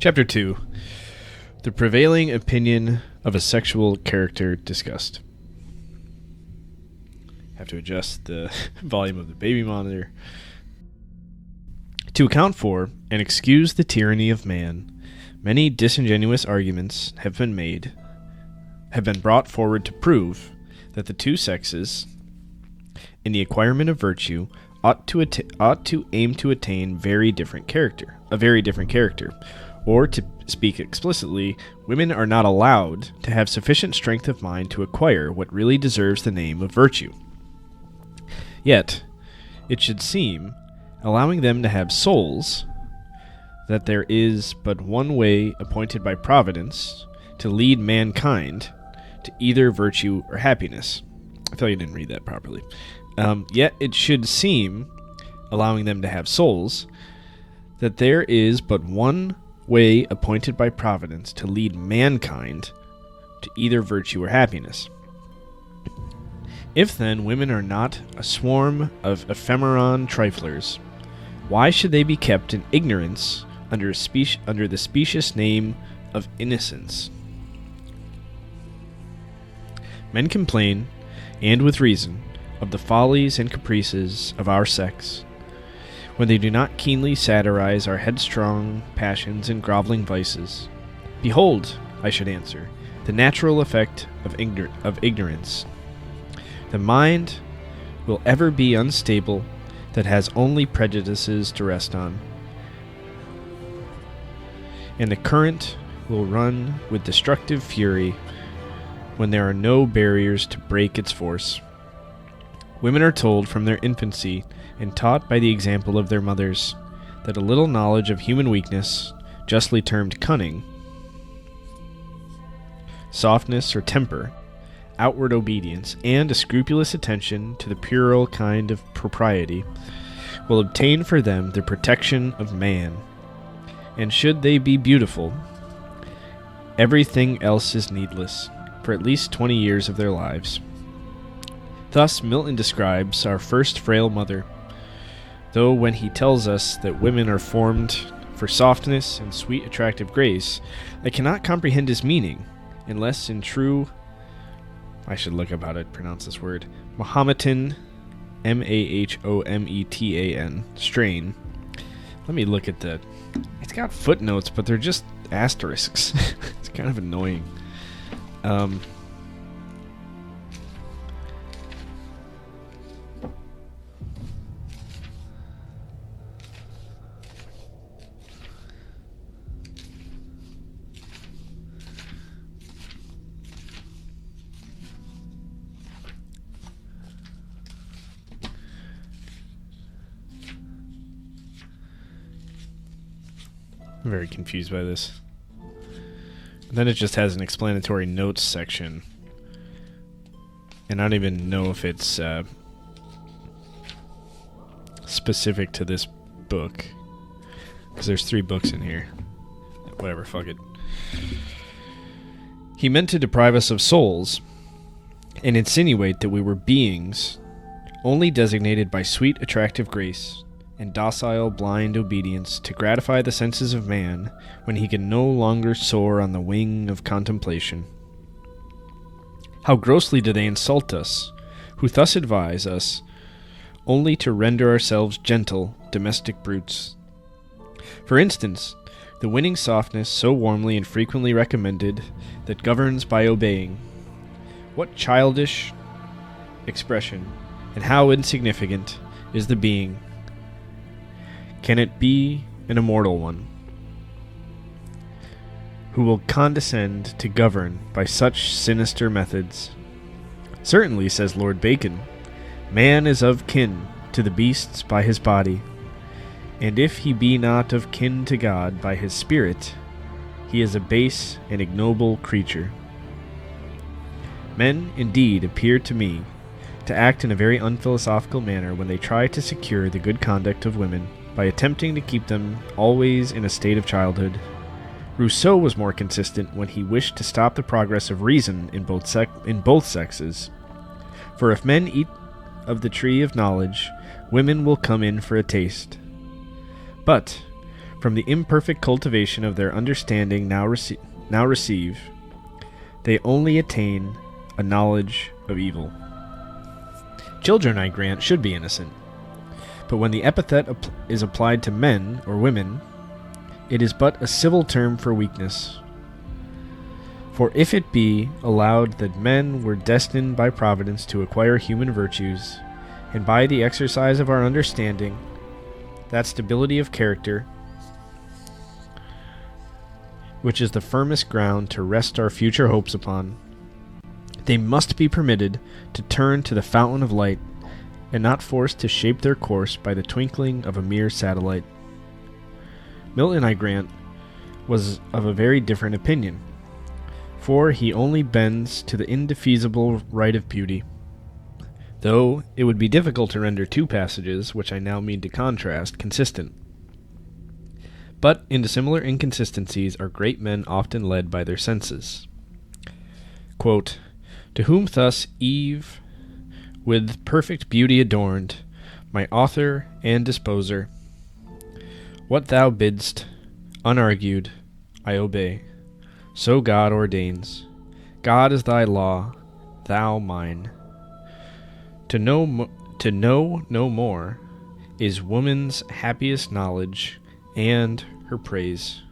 Chapter 2. The prevailing opinion of a sexual character discussed. Have to adjust the volume of the baby monitor. To account for and excuse the tyranny of man, many disingenuous arguments have been brought forward to prove that the two sexes, in the acquirement of virtue, ought to aim to attain a very different character. Or, to speak explicitly, women are not allowed to have sufficient strength of mind to acquire what really deserves the name of virtue. Yet, it should seem, allowing them to have souls, that there is but one way appointed by Providence to lead mankind to either virtue or happiness. I feel like I didn't read that properly. Yet, it should seem, allowing them to have souls, that there is but one way appointed by Providence to lead mankind to either virtue or happiness. If then women are not a swarm of ephemeron triflers, why should they be kept in ignorance under the specious name of innocence? Men complain, and with reason, of the follies and caprices of our sex, when they do not keenly satirize our headstrong passions and groveling vices. Behold, I should answer, the natural effect of ignorance. The mind will ever be unstable that has only prejudices to rest on, and the current will run with destructive fury when there are no barriers to break its force. Women are told from their infancy and taught by the example of their mothers that a little knowledge of human weakness, justly termed cunning, softness or temper, outward obedience, and a scrupulous attention to the puerile kind of propriety, will obtain for them the protection of man. And should they be beautiful, everything else is needless, for at least 20 years of their lives. Thus Milton describes our first frail mother, though when he tells us that women are formed for softness and sweet attractive grace, I cannot comprehend his meaning, unless in true, I should look up how to pronounce this word, Mahometan, Mahometan, strain. Let me look at it's got footnotes, but they're just asterisks. It's kind of annoying. I'm very confused by this. And then it just has an explanatory notes section. And I don't even know if it's specific to this book. Because there's 3 books in here. Whatever, fuck it. He meant to deprive us of souls and insinuate that we were beings only designated by sweet attractive grace and docile blind obedience to gratify the senses of man when he can no longer soar on the wing of contemplation. How grossly do they insult us, who thus advise us only to render ourselves gentle, domestic brutes. For instance, the winning softness so warmly and frequently recommended that governs by obeying. What childish expression, and how insignificant is the being. Can it be an immortal one, who will condescend to govern by such sinister methods? Certainly, says Lord Bacon, man is of kin to the beasts by his body, and if he be not of kin to God by his spirit, he is a base and ignoble creature. Men, indeed, appear to me to act in a very unphilosophical manner when they try to secure the good conduct of women by attempting to keep them always in a state of childhood. Rousseau was more consistent when he wished to stop the progress of reason in both sexes. For if men eat of the tree of knowledge, women will come in for a taste. But from the imperfect cultivation of their understanding now receive, they only attain a knowledge of evil. Children, I grant, should be innocent, but when the epithet is applied to men or women, it is but a civil term for weakness. For if it be allowed that men were destined by Providence to acquire human virtues, and by the exercise of our understanding, that stability of character which is the firmest ground to rest our future hopes upon, they must be permitted to turn to the fountain of light, and not forced to shape their course by the twinkling of a mere satellite. Milton, I grant, was of a very different opinion, for he only bends to the indefeasible right of beauty, though it would be difficult to render two passages, which I now mean to contrast, consistent. But into similar inconsistencies are great men often led by their senses. Quote, to whom thus Eve, with perfect beauty adorned, my author and disposer, what thou bidst, unargued, I obey. So God ordains. God is thy law, thou mine. To know no more is woman's happiest knowledge and her praise.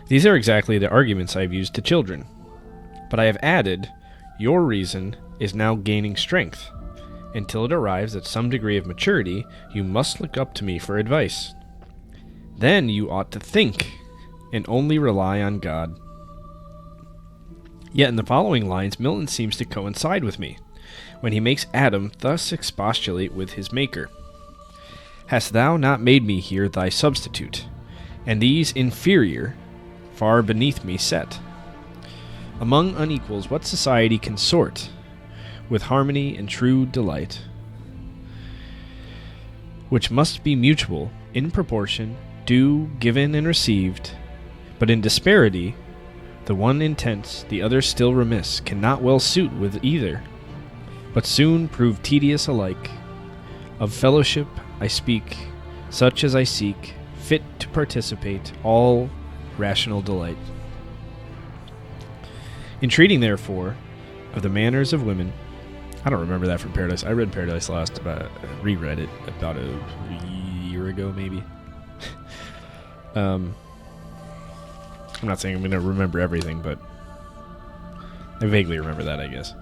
These are exactly the arguments I have used to children, but I have added, your reason is now gaining strength. Until it arrives at some degree of maturity, you must look up to me for advice. Then you ought to think, and only rely on God. Yet in the following lines, Milton seems to coincide with me, when he makes Adam thus expostulate with his Maker. Hast thou not made me here thy substitute, and these inferior, far beneath me set? Among unequals what society can sort with harmony and true delight, which must be mutual, in proportion, due, given, and received, but in disparity, the one intense, the other still remiss, cannot well suit with either, but soon prove tedious alike. Of fellowship I speak, such as I seek, fit to participate all rational delight. In treating, therefore, of the manners of women, I don't remember that from Paradise. I read Paradise Lost reread it about a year ago, maybe. I'm not saying I'm going to remember everything, but I vaguely remember that, I guess.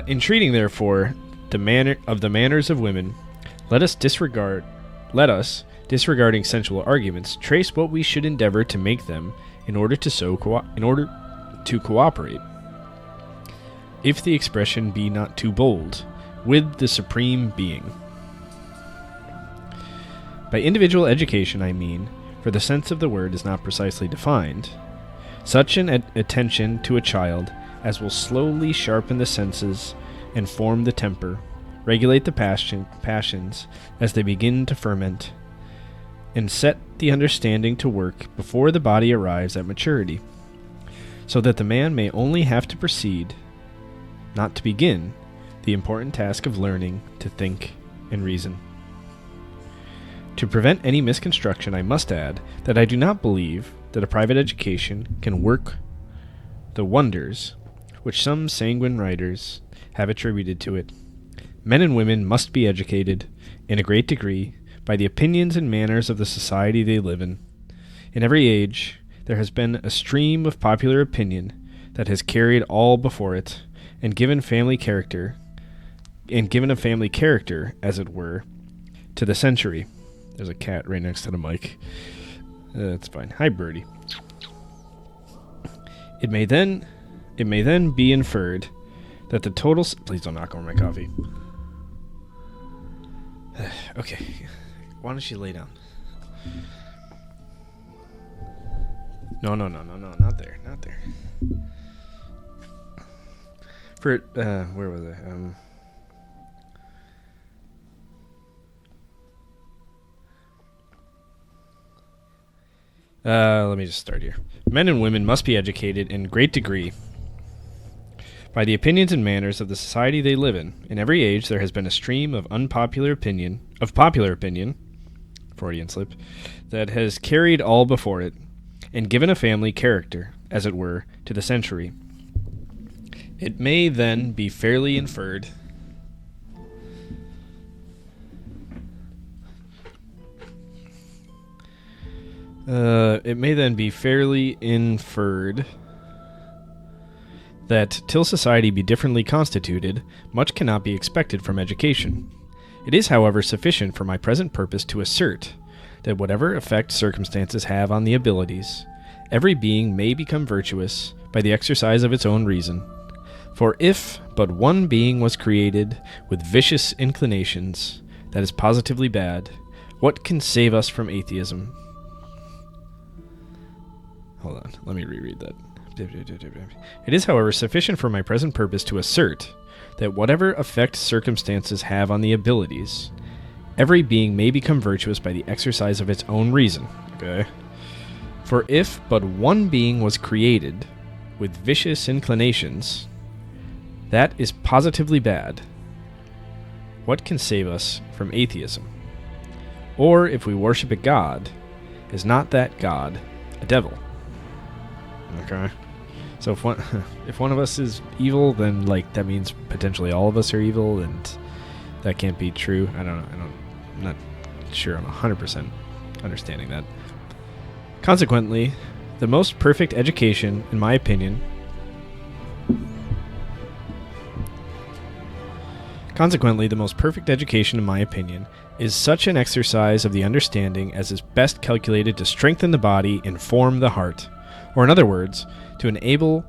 In treating, therefore, the manners of women, let us, disregarding sensual arguments, trace what we should endeavor to make them in order to cooperate, if the expression be not too bold, with the Supreme Being. By individual education I mean, for the sense of the word is not precisely defined, such an attention to a child as will slowly sharpen the senses and form the temper, regulate the passions as they begin to ferment, and set the understanding to work before the body arrives at maturity, so that the man may only have to proceed, not to begin, the important task of learning to think and reason. To prevent any misconstruction, I must add that I do not believe that a private education can work the wonders which some sanguine writers have attributed to it. Men and women must be educated, in a great degree, by the opinions and manners of the society they live in. In every age, there has been a stream of popular opinion that has carried all before it, and given a family character, as it were, to the century. There's a cat right next to the mic. That's fine. Hi, Birdie. It may then be inferred that the total... Please don't knock over my coffee. Okay. Why don't you lay down? No, not there. For, where was I? Let me just start here. Men and women must be educated in great degree by the opinions and manners of the society they live in. In every age there has been a stream of popular opinion, Freudian slip, that has carried all before it, and given a family character, as it were, to the century. It may then be fairly inferred that till society be differently constituted, much cannot be expected from education. It is, however, sufficient for my present purpose to assert that whatever effect circumstances have on the abilities, every being may become virtuous by the exercise of its own reason. For if but one being was created with vicious inclinations, that is positively bad, what can save us from atheism? Hold on, let me reread that. It is, however, sufficient for my present purpose to assert that whatever effect circumstances have on the abilities, every being may become virtuous by the exercise of its own reason. Okay. For if but one being was created with vicious inclinations, that is positively bad. What can save us from atheism? Or if we worship a god, is not that god a devil? Okay. So if one of us is evil, then that means potentially all of us are evil, and that can't be true. I'm not sure I'm 100% understanding that. Consequently, the most perfect education, in my opinion, is such an exercise of the understanding as is best calculated to strengthen the body and form the heart. Or in other words, to enable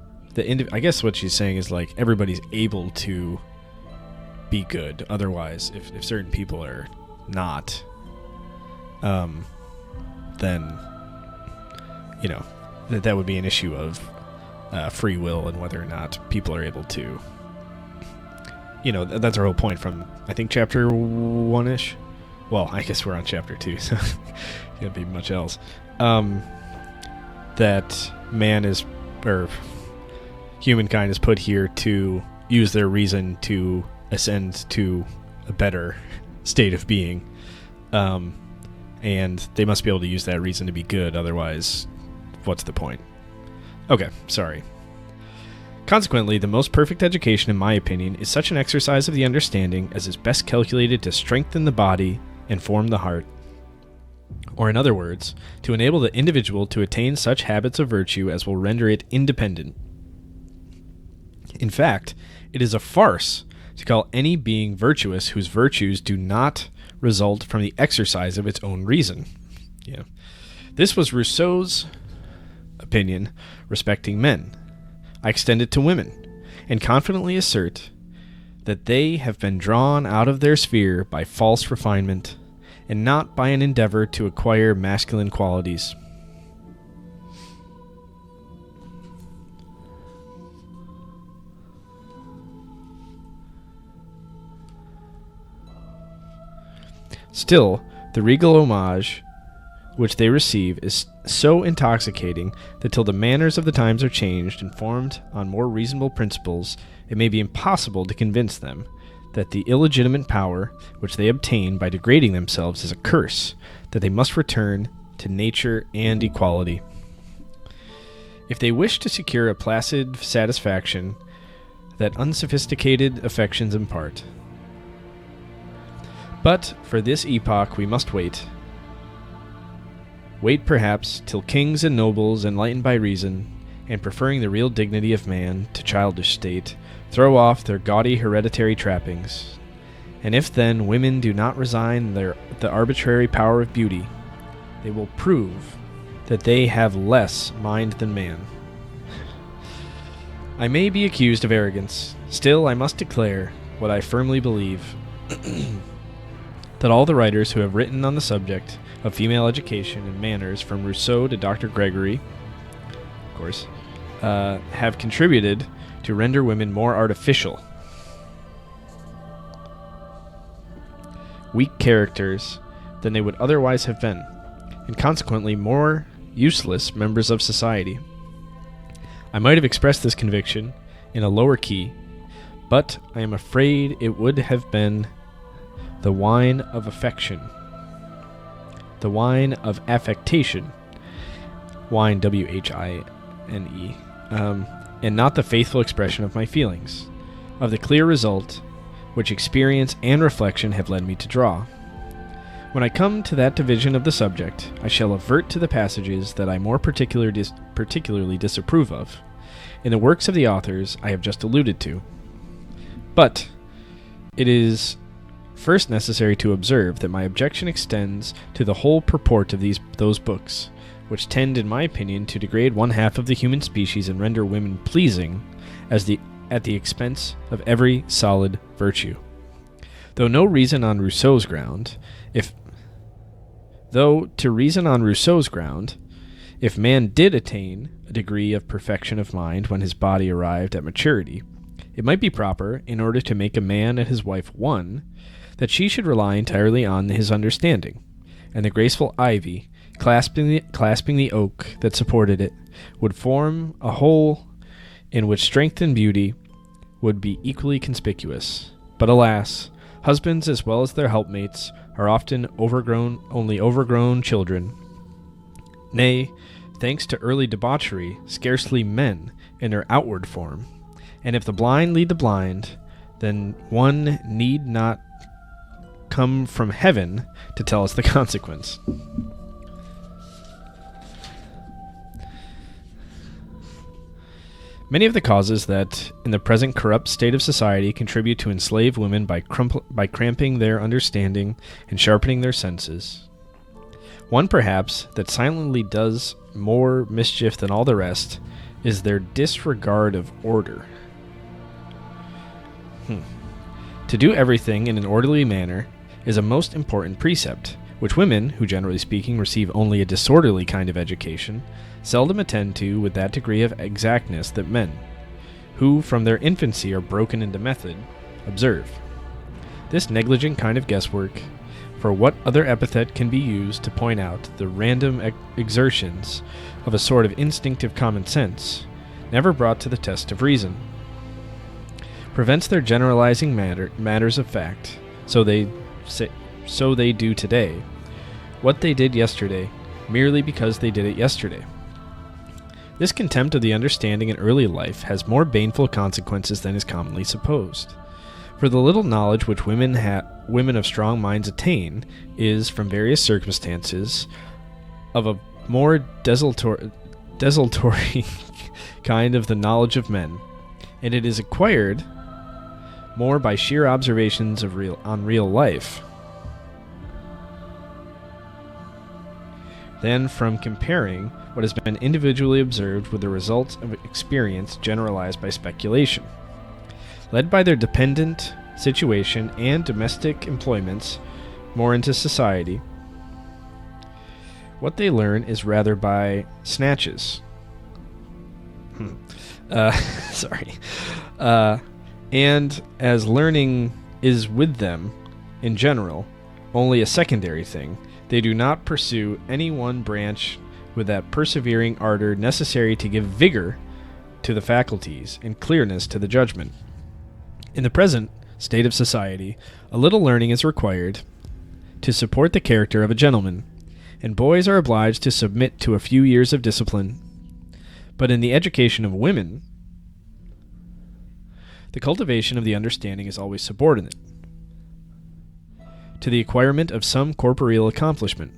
I guess what she's saying is everybody's able to be good. Otherwise, if certain people are not, then, that would be an issue of free will and whether or not people are able to, that's our whole point from, I think, chapter 1-ish. Well, I guess we're on chapter 2, so it can't be much else. That humankind is put here to use their reason to ascend to a better state of being. And they must be able to use that reason to be good, otherwise, what's the point? Okay, sorry. Consequently, the most perfect education, in my opinion, is such an exercise of the understanding as is best calculated to strengthen the body and form the heart. Or in other words, to enable the individual to attain such habits of virtue as will render it independent. In fact, it is a farce to call any being virtuous whose virtues do not result from the exercise of its own reason. Yeah. This was Rousseau's opinion respecting men. I extend it to women, and confidently assert that they have been drawn out of their sphere by false refinement, and not by an endeavor to acquire masculine qualities. Still, the regal homage which they receive is so intoxicating that till the manners of the times are changed and formed on more reasonable principles, it may be impossible to convince them that the illegitimate power which they obtain by degrading themselves is a curse, that they must return to nature and equality. If they wish to secure a placid satisfaction that unsophisticated affections impart. But for this epoch we must wait. Wait perhaps till kings and nobles, enlightened by reason, and preferring the real dignity of man to childish state, throw off their gaudy hereditary trappings. And if then women do not resign the arbitrary power of beauty, they will prove that they have less mind than man. I may be accused of arrogance, still I must declare what I firmly believe, that all the writers who have written on the subject of female education and manners, from Rousseau to Dr. Gregory, of course, have contributed to render women more artificial, weak characters than they would otherwise have been, and consequently more useless members of society. I might have expressed this conviction in a lower key, but I am afraid it would have been the wine of affection the wine of affectation, wine, Wine, and not the faithful expression of my feelings, of the clear result which experience and reflection have led me to draw. When I come to that division of the subject, I shall avert to the passages that I more particularly disapprove of, in the works of the authors I have just alluded to. But it is first necessary to observe that my objection extends to the whole purport of those books, which tend, in my opinion, to degrade one half of the human species and render women pleasing at the expense of every solid virtue. Though to reason on Rousseau's ground, if man did attain a degree of perfection of mind when his body arrived at maturity, it might be proper, in order to make a man and his wife one, that she should rely entirely on his understanding, and the graceful ivy, clasping the oak that supported it, would form a whole in which strength and beauty would be equally conspicuous. But alas, husbands as well as their helpmates are often only overgrown children. Nay, thanks to early debauchery, scarcely men in their outward form. And if the blind lead the blind, then one need not come from heaven to tell us the consequence. Many of the causes that, in the present corrupt state of society, contribute to enslave women by cramping their understanding and sharpening their senses. One, perhaps, that silently does more mischief than all the rest, is their disregard of order. To do everything in an orderly manner is a most important precept, which women, who generally speaking receive only a disorderly kind of education, seldom attend to with that degree of exactness that men, who from their infancy are broken into method, observe. This negligent kind of guesswork, for what other epithet can be used to point out the random exertions of a sort of instinctive common sense, never brought to the test of reason, prevents their generalizing matters of fact, so they do today what they did yesterday, merely because they did it yesterday. This contempt of the understanding in early life has more baneful consequences than is commonly supposed. For the little knowledge which women of strong minds attain is, from various circumstances, of a more desultory kind of the knowledge of men, and it is acquired more by sheer observations on real life than from comparing what has been individually observed with the results of experience generalized by speculation. Led by their dependent situation and domestic employments more into society, what they learn is rather by snatches. And as learning is with them, in general, only a secondary thing, they do not pursue any one branch with that persevering ardor necessary to give vigor to the faculties and clearness to the judgment. In the present state of society, a little learning is required to support the character of a gentleman, and boys are obliged to submit to a few years of discipline. But in the education of women, the cultivation of the understanding is always subordinate to the acquirement of some corporeal accomplishment.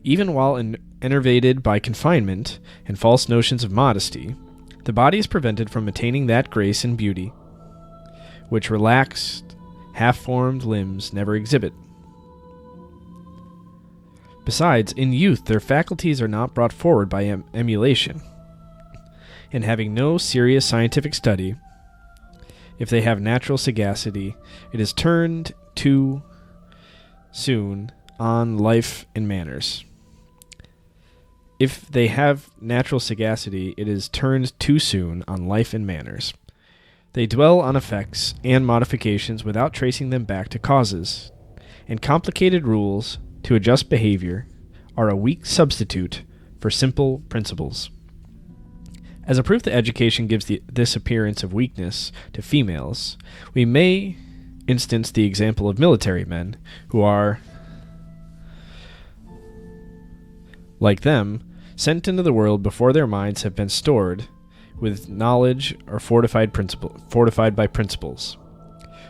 Even while enervated by confinement and false notions of modesty, the body is prevented from attaining that grace and beauty which relaxed, half-formed limbs never exhibit. Besides, in youth their faculties are not brought forward by emulation, and having no serious scientific study, if they have natural sagacity, it is turned too soon on life and manners. If they have natural sagacity, it is turned too soon on life and manners. They dwell on effects and modifications without tracing them back to causes, and complicated rules to adjust behavior are a weak substitute for simple principles. As a proof that education gives this appearance of weakness to females, we may instance the example of military men, who are like them, sent into the world before their minds have been stored with knowledge or fortified by principles.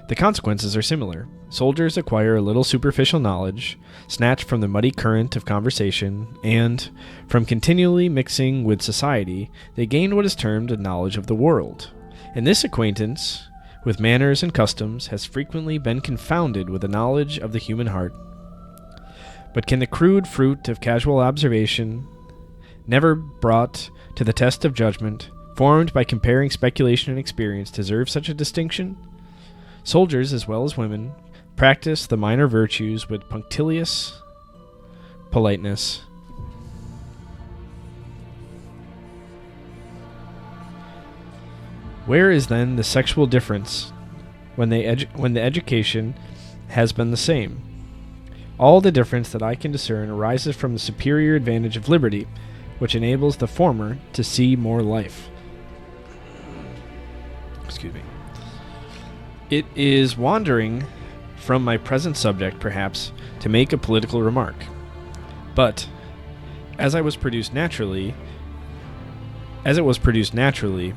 The consequences are similar. Soldiers acquire a little superficial knowledge, snatched from the muddy current of conversation, and, from continually mixing with society, they gain what is termed a knowledge of the world. And this acquaintance with manners and customs has frequently been confounded with a knowledge of the human heart. But can the crude fruit of casual observation, never brought to the test of judgment, formed by comparing speculation and experience, deserve such a distinction? Soldiers, as well as women, practice the minor virtues with punctilious politeness. Where is then the sexual difference when the education has been the same? All the difference that I can discern arises from the superior advantage of liberty, which enables the former to see more life. Excuse me. It is wandering from my present subject, perhaps, to make a political remark. But, as it was produced naturally,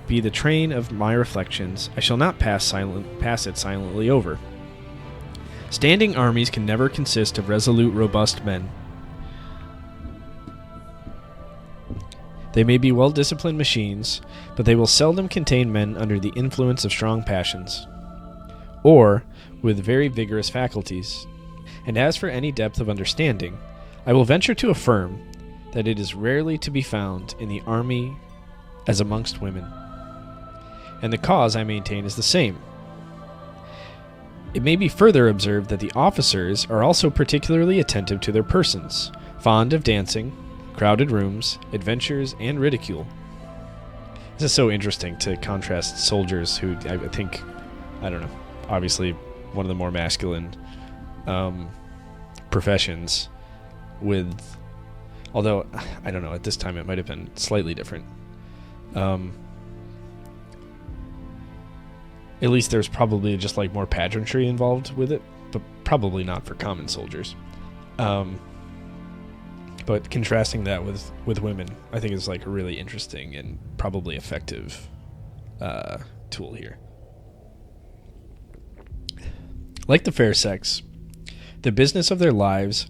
be the train of my reflections, I shall not pass it silently over. Standing armies can never consist of resolute, robust men. They may be well-disciplined machines, but they will seldom contain men under the influence of strong passions, or with very vigorous faculties. And as for any depth of understanding, I will venture to affirm that it is rarely to be found in the army as amongst women. And the cause, I maintain, is the same. It may be further observed that the officers are also particularly attentive to their persons, fond of dancing, crowded rooms, adventures, and ridicule. This is so interesting to contrast soldiers who, I think, I don't know, obviously one of the more masculine professions with, although, I don't know, at this time it might have been slightly different. At least there's probably just like more pageantry involved with it, but probably not for common soldiers. But contrasting that with women, I think is like a really interesting and probably effective tool here. Like the fair sex, the business of their lives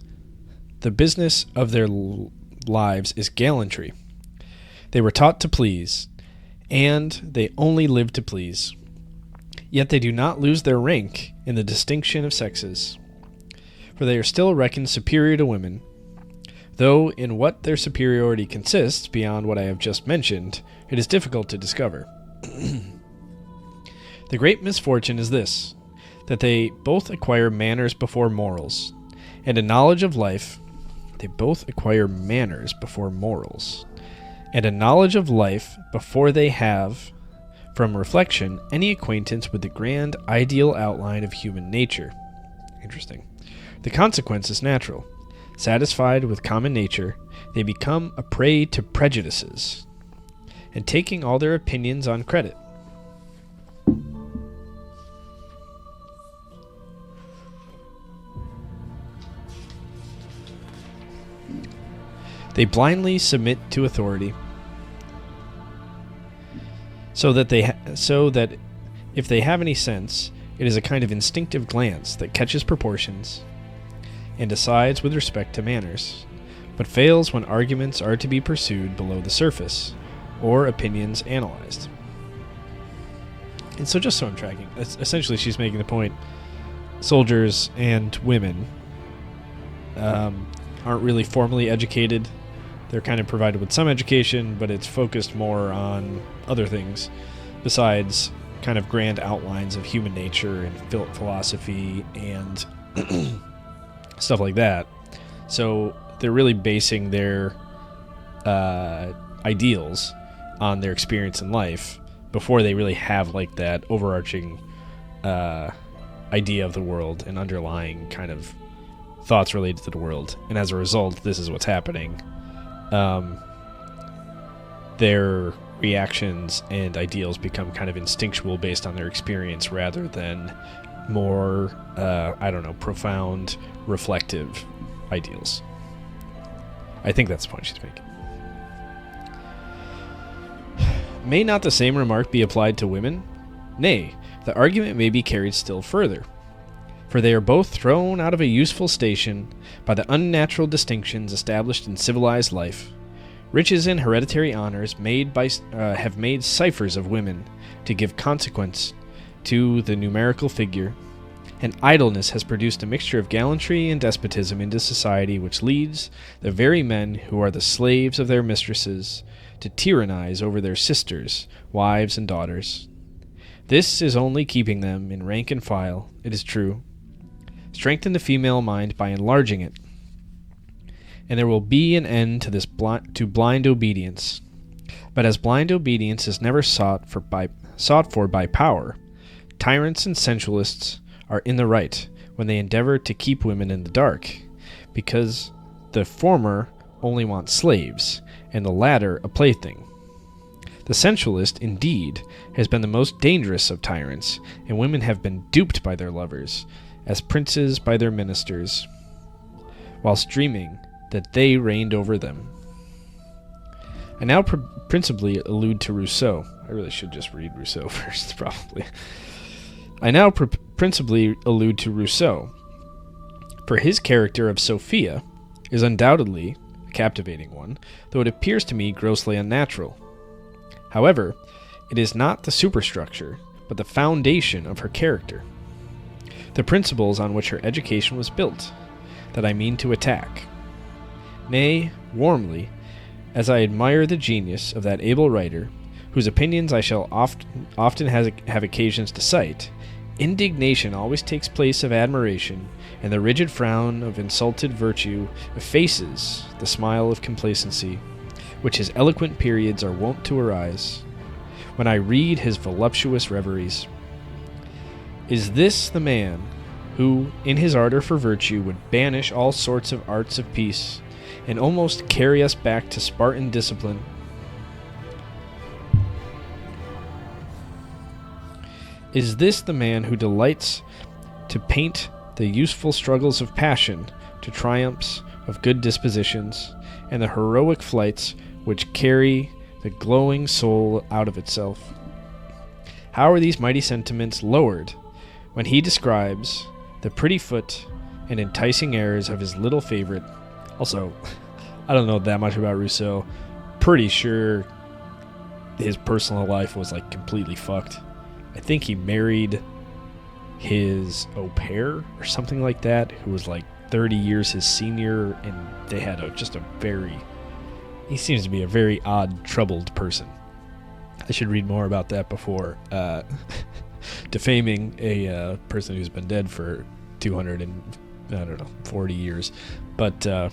is gallantry. They were taught to please, and they only live to please. Yet they do not lose their rank in the distinction of sexes, for they are still reckoned superior to women, though in what their superiority consists, beyond what I have just mentioned, it is difficult to discover. The great misfortune is this, that they both acquire manners before morals, and a knowledge of life. They both acquire manners before morals, and a knowledge of life before they have, from reflection, any acquaintance with the grand ideal outline of human nature. Interesting. The consequence is natural. Satisfied with common nature, they become a prey to prejudices, and taking all their opinions on credit. They blindly submit to authority, so that if they have any sense, it is a kind of instinctive glance that catches proportions and decides with respect to manners, but fails when arguments are to be pursued below the surface, or opinions analyzed. And so just so I'm tracking, essentially she's making the point, soldiers and women aren't really formally educated. They're kind of provided with some education, but it's focused more on other things besides kind of grand outlines of human nature and philosophy and stuff like that. So they're really basing their ideals on their experience in life before they really have like that overarching idea of the world and underlying kind of thoughts related to the world. And as a result, this is what's happening. Their reactions and ideals become kind of instinctual based on their experience rather than more, profound, reflective ideals. I think that's the point she's making. May not the same remark be applied to women? Nay, the argument may be carried still further. For they are both thrown out of a useful station by the unnatural distinctions established in civilized life. Riches and hereditary honors have made ciphers of women to give consequence to the numerical figure, and idleness has produced a mixture of gallantry and despotism into society which leads the very men who are the slaves of their mistresses to tyrannize over their sisters, wives, and daughters. This is only keeping them in rank and file, it is true. Strengthen the female mind by enlarging it, and there will be an end to this blind obedience. But as blind obedience is never sought for by power, tyrants and sensualists are in the right when they endeavor to keep women in the dark, because the former only want slaves, and the latter a plaything. The sensualist, indeed, has been the most dangerous of tyrants, and women have been duped by their lovers, as princes by their ministers, whilst dreaming that they reigned over them. I now principally allude to Rousseau. I really should just read Rousseau first, probably. I now principally allude to Rousseau, for his character of Sophia is undoubtedly a captivating one, though it appears to me grossly unnatural. However, it is not the superstructure, but the foundation of her character, the principles on which her education was built, that I mean to attack. Nay, warmly, as I admire the genius of that able writer, whose opinions I shall often have occasions to cite, indignation always takes place of admiration, and the rigid frown of insulted virtue effaces the smile of complacency, which his eloquent periods are wont to arise, when I read his voluptuous reveries. Is this the man who, in his ardor for virtue, would banish all sorts of arts of peace, and almost carry us back to Spartan discipline? Is this the man who delights to paint the useful struggles of passion to triumphs of good dispositions, and the heroic flights which carry the glowing soul out of itself? How are these mighty sentiments lowered when he describes the pretty foot and enticing airs of his little favorite? Also, I don't know that much about Rousseau. Pretty sure his personal life was like completely fucked. I think he married his au pair or something like that, who was like 30 years his senior, and they had he seems to be a very odd, troubled person. I should read more about that before defaming a person who's been dead for 40 years. But I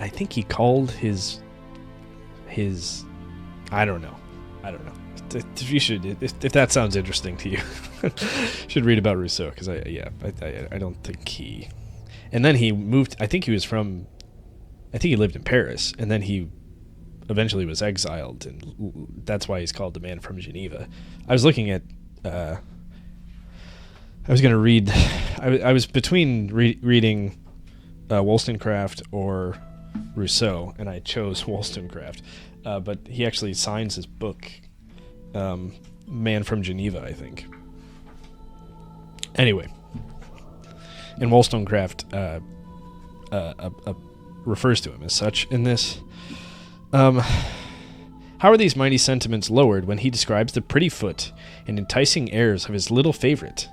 think he called his I don't know. If you should, if that sounds interesting to you, should read about Rousseau, because I don't think he. And then he moved. I think he lived in Paris, and then he eventually was exiled, and that's why he's called the Man from Geneva. I was looking at. I was going to read. I was between reading Wollstonecraft or Rousseau, and I chose Wollstonecraft. But he actually signs his book, Man from Geneva, I think. Anyway, and Wollstonecraft refers to him as such in this. How are these mighty sentiments lowered when he describes the pretty foot and enticing airs of his little favorite?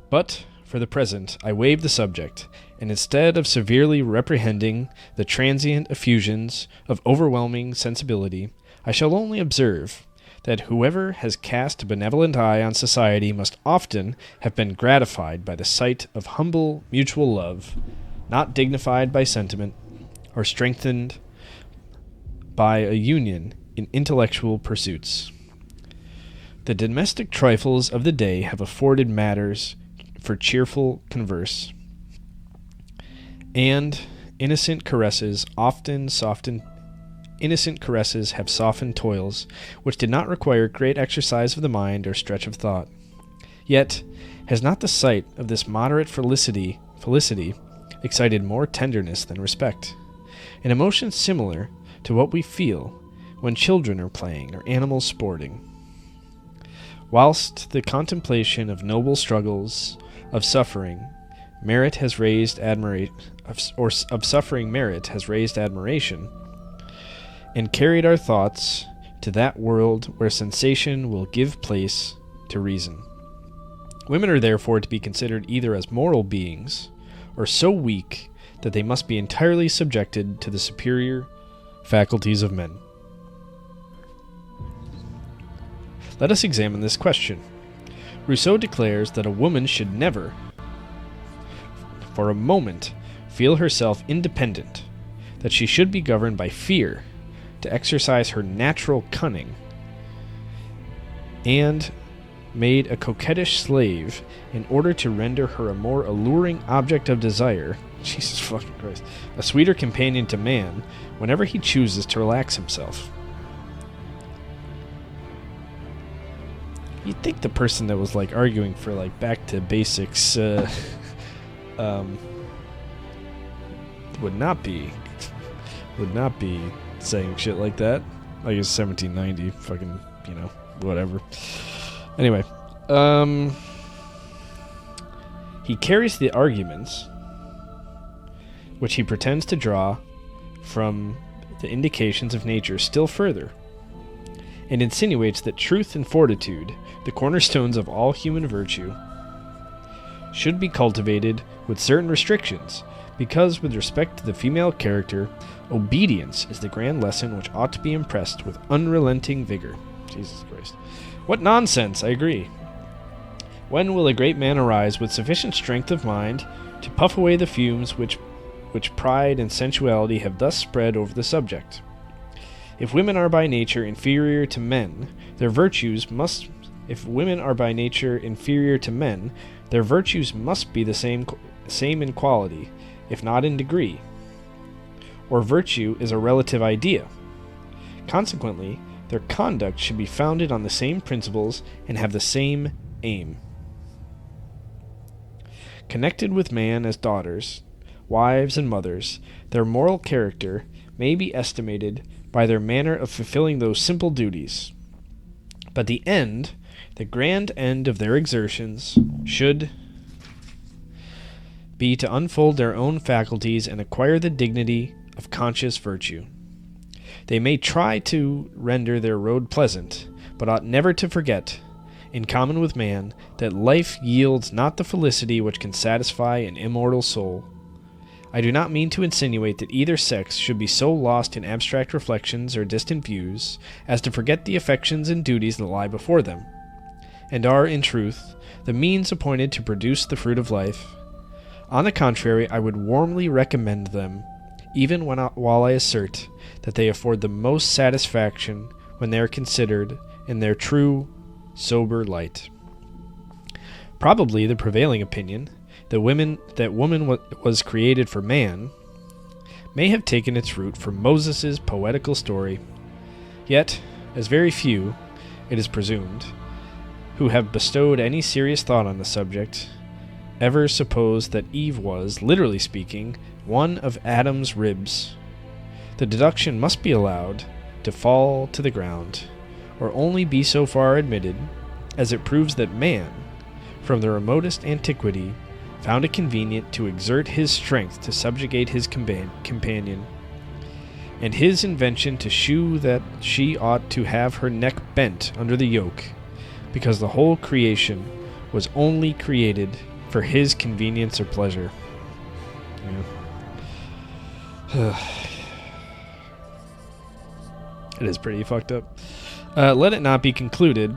But, for the present, I waive the subject, and instead of severely reprehending the transient effusions of overwhelming sensibility, I shall only observe that whoever has cast a benevolent eye on society must often have been gratified by the sight of humble mutual love, not dignified by sentiment, or strengthened by a union in intellectual pursuits. The domestic trifles of the day have afforded matters for cheerful converse, and innocent caresses have softened toils which did not require great exercise of the mind or stretch of thought. Yet has not the sight of this moderate felicity excited more tenderness than respect, an emotion similar to what we feel when children are playing or animals sporting. Whilst the contemplation of noble struggles of suffering merit has raised admiration, and carried our thoughts to that world where sensation will give place to reason. Women are therefore to be considered either as moral beings or so weak that they must be entirely subjected to the superior faculties of men. Let us examine this question. Rousseau declares that a woman should never, for a moment, feel herself independent, that she should be governed by fear to exercise her natural cunning, and made a coquettish slave in order to render her a more alluring object of desire, Jesus fucking Christ, a sweeter companion to man whenever he chooses to relax himself. You'd think the person that was like arguing for like back to basics would not be saying shit like that. Like it's 1790, fucking, whatever. Anyway, he carries the arguments which he pretends to draw from the indications of nature still further, and insinuates that truth and fortitude, the cornerstones of all human virtue, should be cultivated with certain restrictions, because with respect to the female character, obedience is the grand lesson which ought to be impressed with unrelenting vigor. Jesus Christ. What nonsense, I agree. When will a great man arise with sufficient strength of mind to puff away the fumes which pride and sensuality have thus spread over the subject? If women are by nature inferior to men, their virtues must be the same in quality, if not in degree. Or virtue is a relative idea. Consequently, their conduct should be founded on the same principles and have the same aim. Connected with man as daughters, wives, and mothers, their moral character may be estimated by their manner of fulfilling those simple duties. But the grand end of their exertions should be to unfold their own faculties and acquire the dignity of conscious virtue. They may try to render their road pleasant, but ought never to forget, in common with man, that life yields not the felicity which can satisfy an immortal soul. I do not mean to insinuate that either sex should be so lost in abstract reflections or distant views as to forget the affections and duties that lie before them, and are, in truth, the means appointed to produce the fruit of life. On the contrary, I would warmly recommend them, even while I assert that they afford the most satisfaction when they are considered in their true, sober light. Probably the prevailing opinion that woman was created for man may have taken its root from Moses' poetical story. Yet, as very few, it is presumed, who have bestowed any serious thought on the subject, ever supposed that Eve was, literally speaking, one of Adam's ribs, the deduction must be allowed to fall to the ground, or only be so far admitted as it proves that man, from the remotest antiquity, found it convenient to exert his strength to subjugate his companion, and his invention to shew that she ought to have her neck bent under the yoke, because the whole creation was only created for his convenience or pleasure. Yeah. It is pretty fucked up. Let it not be concluded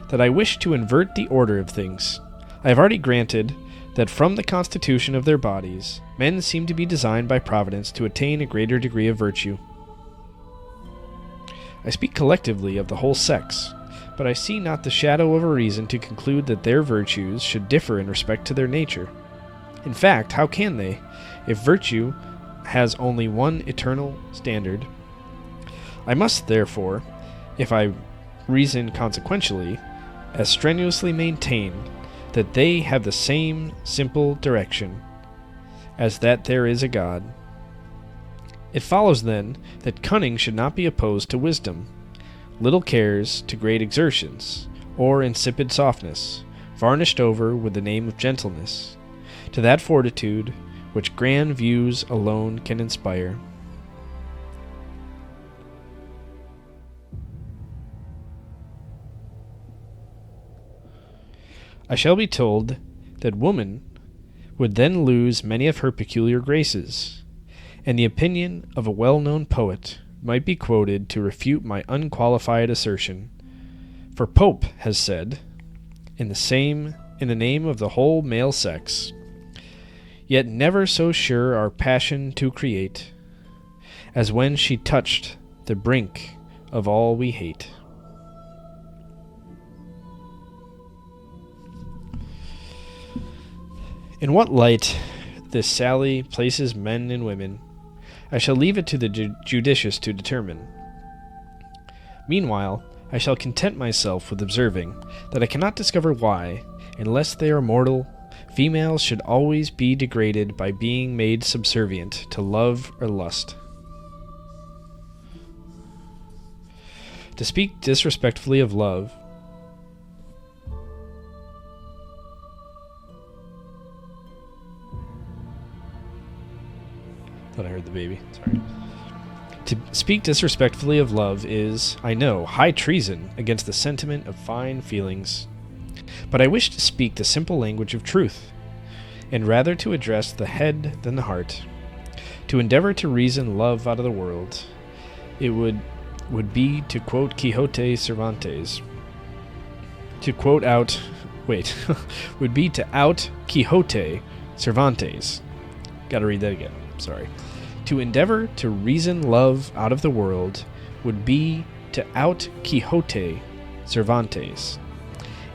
that I wish to invert the order of things. I have already granted that from the constitution of their bodies, men seem to be designed by Providence to attain a greater degree of virtue. I speak collectively of the whole sex, but I see not the shadow of a reason to conclude that their virtues should differ in respect to their nature. In fact, how can they, if virtue has only one eternal standard? I must, therefore, if I reason consequentially, as strenuously maintain that they have the same simple direction, as that there is a God. It follows, then, that cunning should not be opposed to wisdom, little cares to great exertions, or insipid softness, varnished over with the name of gentleness, to that fortitude which grand views alone can inspire. I shall be told that woman would then lose many of her peculiar graces, and the opinion of a well-known poet might be quoted to refute my unqualified assertion. For Pope has said, in the name of the whole male sex, yet never so sure our passion to create, as when she touched the brink of all we hate. In what light this sally places men and women, I shall leave it to the judicious to determine. Meanwhile, I shall content myself with observing that I cannot discover why, unless they are mortal, females should always be degraded by being made subservient to love or lust. To speak disrespectfully of love, thought I heard the baby. Sorry. To speak disrespectfully of love is, I know, high treason against the sentiment of fine feelings. But I wish to speak the simple language of truth, and rather to address the head than the heart. To endeavor to reason love out of the world, it would be to quote Quixote Cervantes. Would be to out Quixote Cervantes. Gotta read that again. Sorry. To endeavor to reason love out of the world would be to out Quixote Cervantes,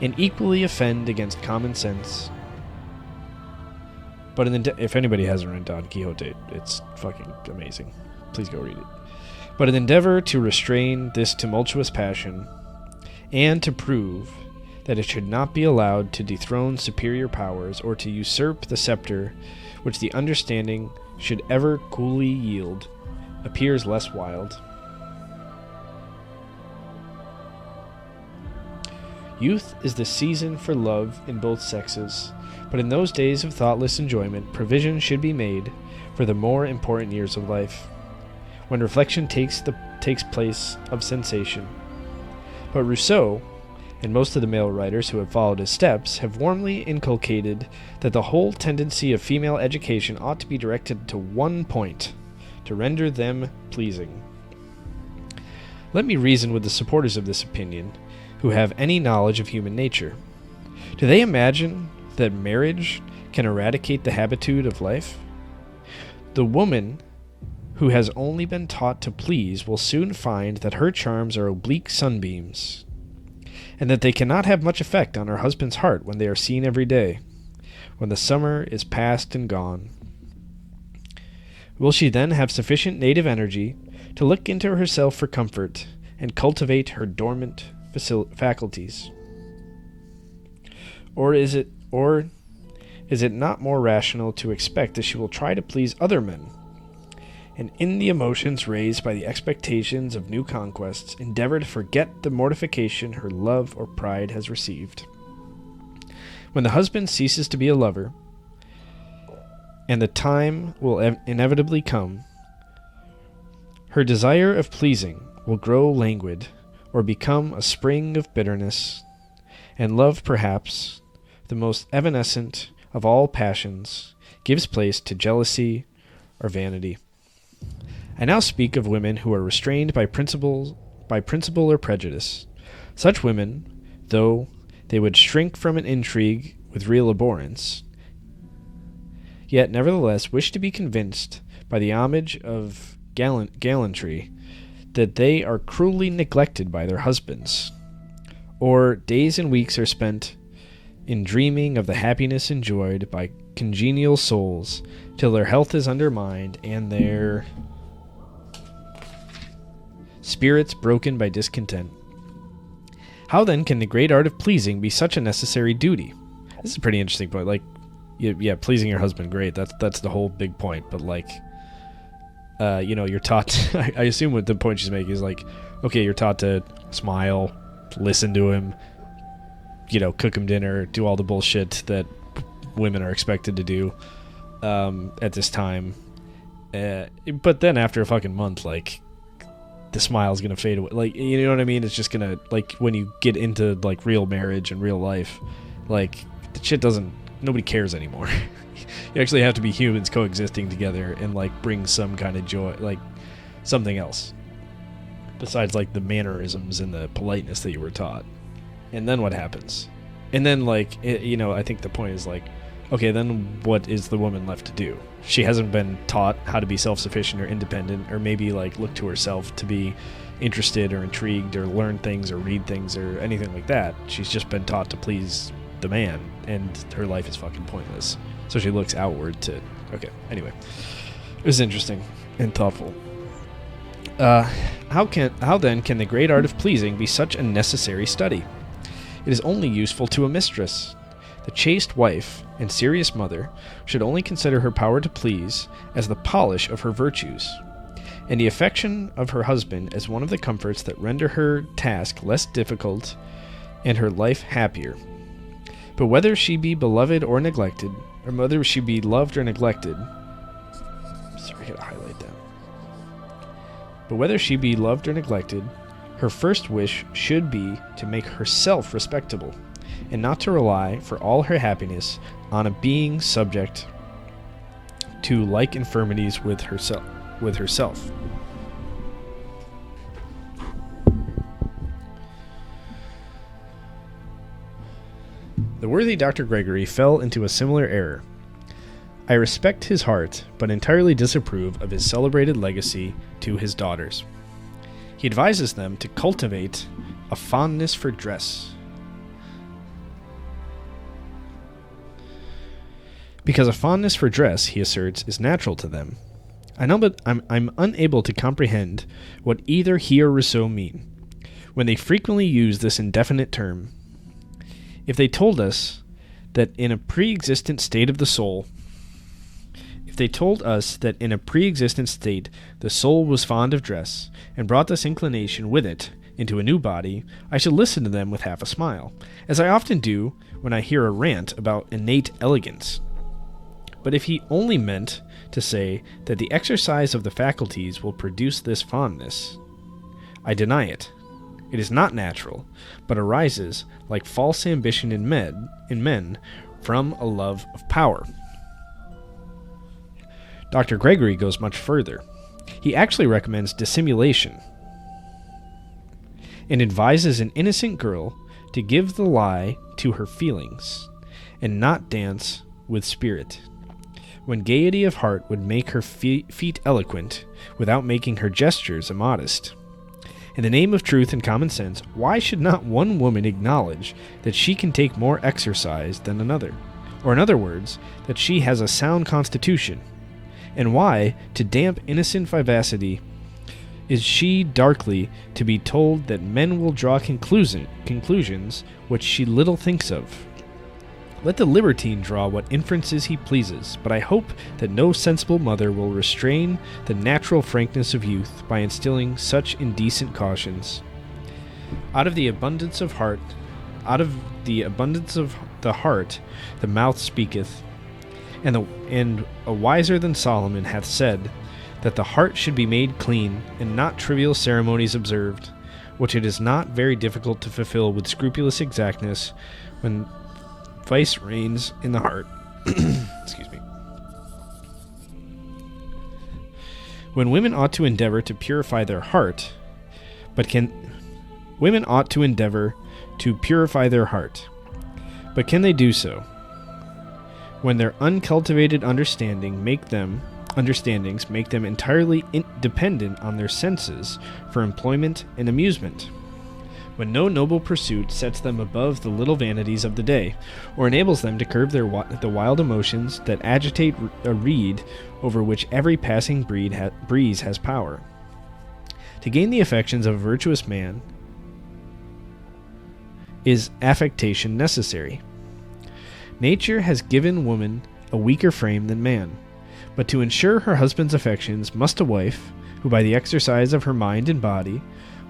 and equally offend against common sense. But if anybody hasn't read Don Quixote, it's fucking amazing. Please go read it. But an endeavor to restrain this tumultuous passion, and to prove that it should not be allowed to dethrone superior powers or to usurp the scepter which the understanding should ever coolly yield, appears less wild. Youth is the season for love in both sexes, but in those days of thoughtless enjoyment, provision should be made for the more important years of life, when reflection takes place of sensation. But Rousseau, and most of the male writers who have followed his steps, have warmly inculcated that the whole tendency of female education ought to be directed to one point, to render them pleasing. Let me reason with the supporters of this opinion, who have any knowledge of human nature. Do they imagine that marriage can eradicate the habitude of life? The woman who has only been taught to please will soon find that her charms are oblique sunbeams, and that they cannot have much effect on her husband's heart when they are seen every day, when the summer is past and gone. Will she then have sufficient native energy to look into herself for comfort and cultivate her dormant faculties? Or is it not more rational to expect that she will try to please other men, and in the emotions raised by the expectations of new conquests, endeavor to forget the mortification her love or pride has received? When the husband ceases to be a lover, and the time will inevitably come, her desire of pleasing will grow languid, or become a spring of bitterness, and love, perhaps, the most evanescent of all passions, gives place to jealousy or vanity. I now speak of women who are restrained by principle or prejudice. Such women, though they would shrink from an intrigue with real abhorrence, yet nevertheless wish to be convinced by the homage of gallantry that they are cruelly neglected by their husbands, or days and weeks are spent in dreaming of the happiness enjoyed by congenial souls till their health is undermined and their spirits broken by discontent. How then can the great art of pleasing be such a necessary duty? This is a pretty interesting point. yeah, pleasing your husband, great. That's the whole big point. But like, you're taught. I assume what the point she's making is like, okay, you're taught to smile, listen to him, cook him dinner, do all the bullshit that women are expected to do at this time. But then after a fucking month, like, the smile's gonna fade away. Like, you know what I mean? It's just gonna, like, when you get into like real marriage and real life, like, the shit nobody cares anymore. You actually have to be humans coexisting together and like bring some kind of joy, like something else besides like the mannerisms and the politeness that you were taught. And then what happens? And then like, I think the point is like, okay, then what is the woman left to do? She hasn't been taught how to be self-sufficient or independent, or maybe like look to herself to be interested or intrigued or learn things or read things or anything like that. She's just been taught to please the man, and her life is fucking pointless. So she looks outward to... Okay, anyway. It was interesting and thoughtful. How then can the great art of pleasing be such a necessary study? It is only useful to a mistress. The chaste wife and serious mother should only consider her power to please as the polish of her virtues, and the affection of her husband as one of the comforts that render her task less difficult and her life happier. But whether she be beloved or neglected, or whether she be loved or neglected... Sorry, I gotta highlight that. But whether she be loved or neglected, her first wish should be to make herself respectable, and not to rely for all her happiness on a being subject to like infirmities with herself. The worthy Dr. Gregory fell into a similar error. I respect his heart, but entirely disapprove of his celebrated legacy to his daughters. He advises them to cultivate a fondness for dress, because a fondness for dress, he asserts, is natural to them. I know, but I'm unable to comprehend what either he or Rousseau mean when they frequently use this indefinite term. If they told us that in a pre-existent state the soul was fond of dress, and brought this inclination with it into a new body, I should listen to them with half a smile, as I often do when I hear a rant about innate elegance. But if he only meant to say that the exercise of the faculties will produce this fondness, I deny it. It is not natural, but arises, like false ambition in men, from a love of power. Dr. Gregory goes much further. He actually recommends dissimulation, and advises an innocent girl to give the lie to her feelings, and not dance with spirit, when gaiety of heart would make her feet eloquent, without making her gestures immodest. In the name of truth and common sense, why should not one woman acknowledge that she can take more exercise than another? Or in other words, that she has a sound constitution? And why, to damp innocent vivacity, is she darkly to be told that men will draw conclusions which she little thinks of? Let the libertine draw what inferences he pleases, but I hope that no sensible mother will restrain the natural frankness of youth by instilling such indecent cautions. Out of the abundance of the heart, the mouth speaketh, and a wiser than Solomon hath said that the heart should be made clean, and not trivial ceremonies observed, which it is not very difficult to fulfill with scrupulous exactness when vice reigns in the heart. Excuse me. When women ought to endeavor to purify their heart, but can they do so when their uncultivated understandings make them entirely dependent on their senses for employment and amusement? When no noble pursuit sets them above the little vanities of the day, or enables them to curb the wild emotions that agitate a reed over which every passing breeze has power. To gain the affections of a virtuous man is affectation necessary. Nature has given woman a weaker frame than man. But to ensure her husband's affections must a wife, who by the exercise of her mind and body,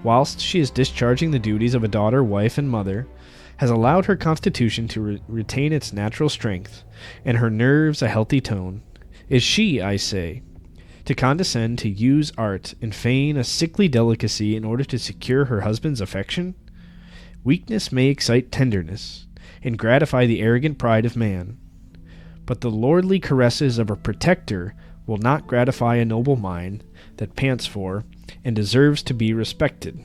whilst she is discharging the duties of a daughter, wife, and mother, has allowed her constitution to retain its natural strength, and her nerves a healthy tone, is she, I say, to condescend to use art and feign a sickly delicacy in order to secure her husband's affection? Weakness may excite tenderness, and gratify the arrogant pride of man, but the lordly caresses of a protector will not gratify a noble mind that pants for and deserves to be respected.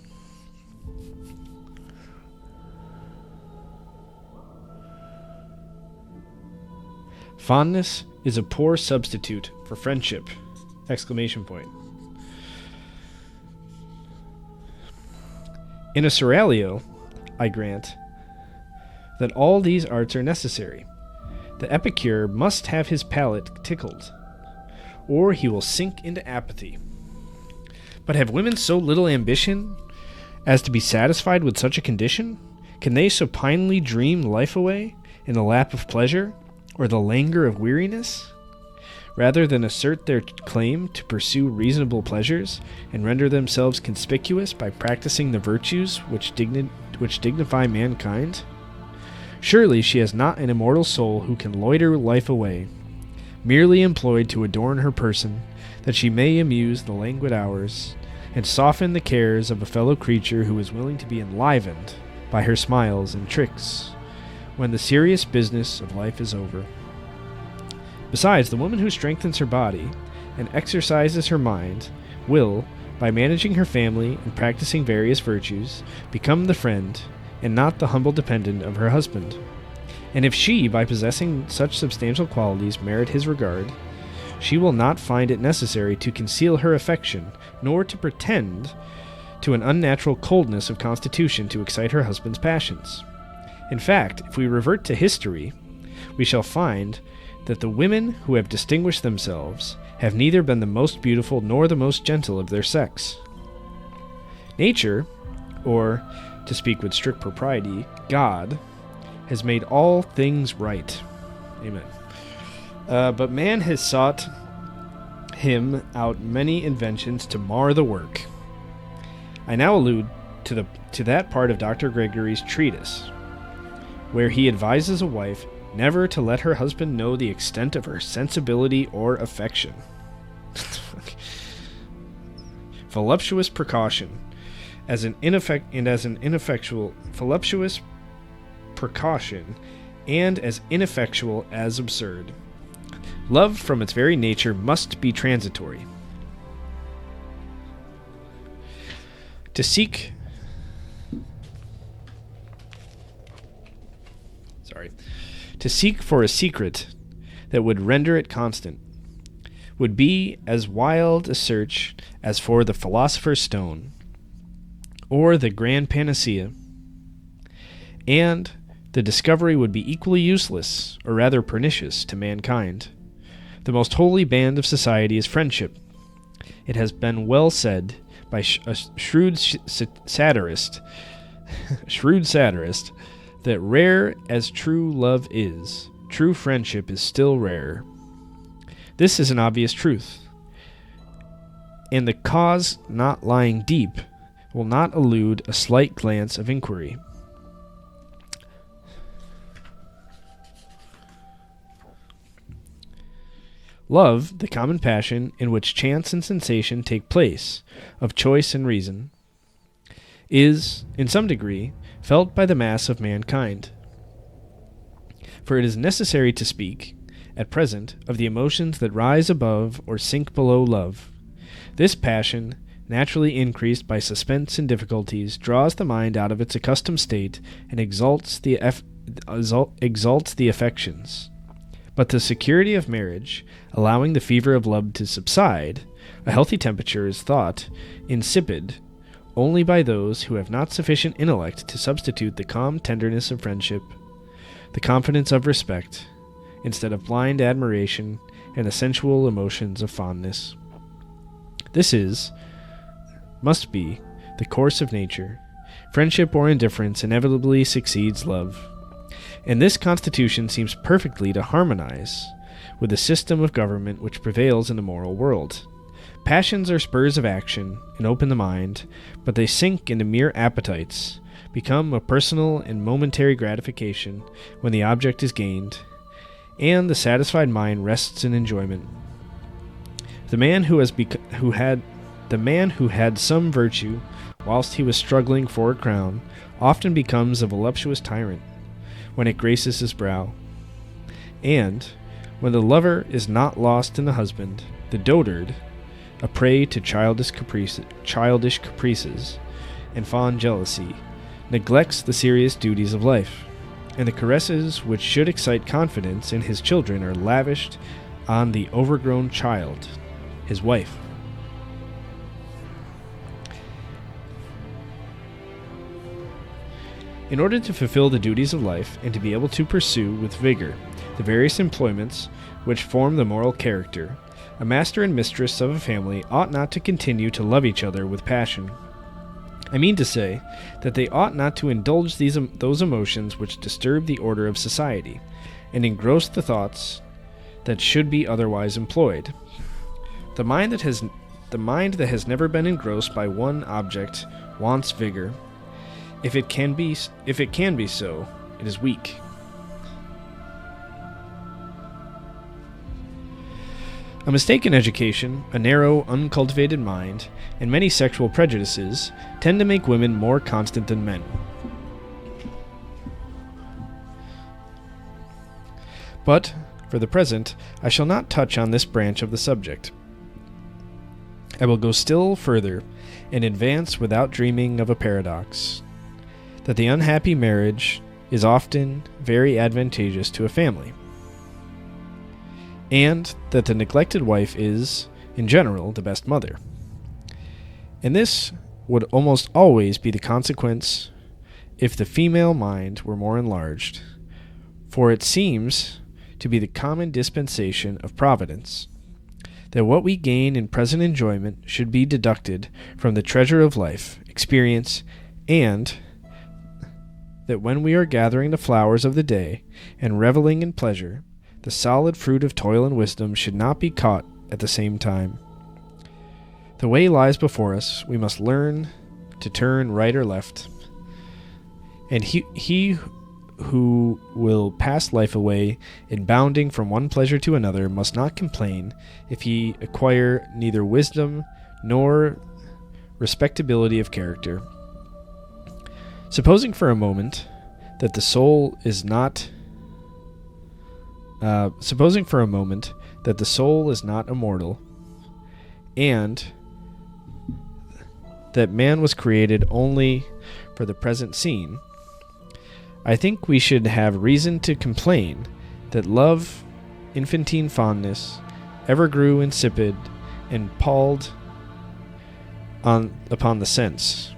Fondness is a poor substitute for friendship! Exclamation point. In a seraglio, I grant that all these arts are necessary. The epicure must have his palate tickled, or he will sink into apathy. But have women so little ambition as to be satisfied with such a condition? Can they supinely dream life away in the lap of pleasure, or the languor of weariness, rather than assert their claim to pursue reasonable pleasures and render themselves conspicuous by practicing the virtues which dignify mankind? Surely she has not an immortal soul who can loiter life away, merely employed to adorn her person, that she may amuse the languid hours, and soften the cares of a fellow creature who is willing to be enlivened by her smiles and tricks, when the serious business of life is over. Besides, the woman who strengthens her body and exercises her mind will, by managing her family and practicing various virtues, become the friend, and not the humble dependent of her husband. And if she, by possessing such substantial qualities, merit his regard, she will not find it necessary to conceal her affection, nor to pretend to an unnatural coldness of constitution to excite her husband's passions. In fact, if we revert to history, we shall find that the women who have distinguished themselves have neither been the most beautiful nor the most gentle of their sex. Nature, or, to speak with strict propriety, God, has made all things right. Amen. But man has sought him out many inventions to mar the work. I now allude to that part of Dr. Gregory's treatise, where he advises a wife never to let her husband know the extent of her sensibility or affection. Voluptuous precaution, as an ineffectual voluptuous precaution, and as ineffectual as absurd. Love, from its very nature, must be transitory. To seek for a secret that would render it constant would be as wild a search as for the philosopher's stone, or the grand panacea, and the discovery would be equally useless, or rather pernicious, to mankind. The most holy band of society is friendship. It has been well said by a shrewd satirist that rare as true love is, true friendship is still rarer. This is an obvious truth, and the cause not lying deep will not elude a slight glance of inquiry. Love, the common passion in which chance and sensation take place, of choice and reason, is, in some degree, felt by the mass of mankind. For it is necessary to speak, at present, of the emotions that rise above or sink below love. This passion, naturally increased by suspense and difficulties, draws the mind out of its accustomed state and exalts the affections. But the security of marriage, allowing the fever of love to subside, a healthy temperature is thought insipid only by those who have not sufficient intellect to substitute the calm tenderness of friendship, the confidence of respect, instead of blind admiration and the sensual emotions of fondness. This must be, the course of nature. Friendship or indifference inevitably succeeds love, and this constitution seems perfectly to harmonize with the system of government which prevails in the moral world. Passions are spurs of action and open the mind, but they sink into mere appetites, become a personal and momentary gratification when the object is gained, and the satisfied mind rests in enjoyment. The man who had some virtue whilst he was struggling for a crown often becomes a voluptuous tyrant when it graces his brow. And when the lover is not lost in the husband, the dotard, a prey to childish caprices and fond jealousy, neglects the serious duties of life, and the caresses which should excite confidence in his children are lavished on the overgrown child, his wife. In order to fulfill the duties of life and to be able to pursue with vigor the various employments which form the moral character, a master and mistress of a family ought not to continue to love each other with passion. I mean to say that they ought not to indulge those emotions which disturb the order of society, and engross the thoughts that should be otherwise employed. The mind that has never been engrossed by one object wants vigor. If it can be so, it is weak. A mistaken education, a narrow, uncultivated mind, and many sexual prejudices tend to make women more constant than men. But, for the present, I shall not touch on this branch of the subject. I will go still further and advance without dreaming of a paradox, that the unhappy marriage is often very advantageous to a family, and that the neglected wife is, in general, the best mother. And this would almost always be the consequence if the female mind were more enlarged, for it seems to be the common dispensation of Providence, that what we gain in present enjoyment should be deducted from the treasure of life, experience, and that when we are gathering the flowers of the day and reveling in pleasure, the solid fruit of toil and wisdom should not be caught at the same time. The way lies before us. We must learn to turn right or left. And he who will pass life away in bounding from one pleasure to another must not complain if he acquire neither wisdom nor respectability of character. Supposing for a moment that the soul is not immortal, and that man was created only for the present scene, I think we should have reason to complain that love, infantine fondness, ever grew insipid and palled upon the sense.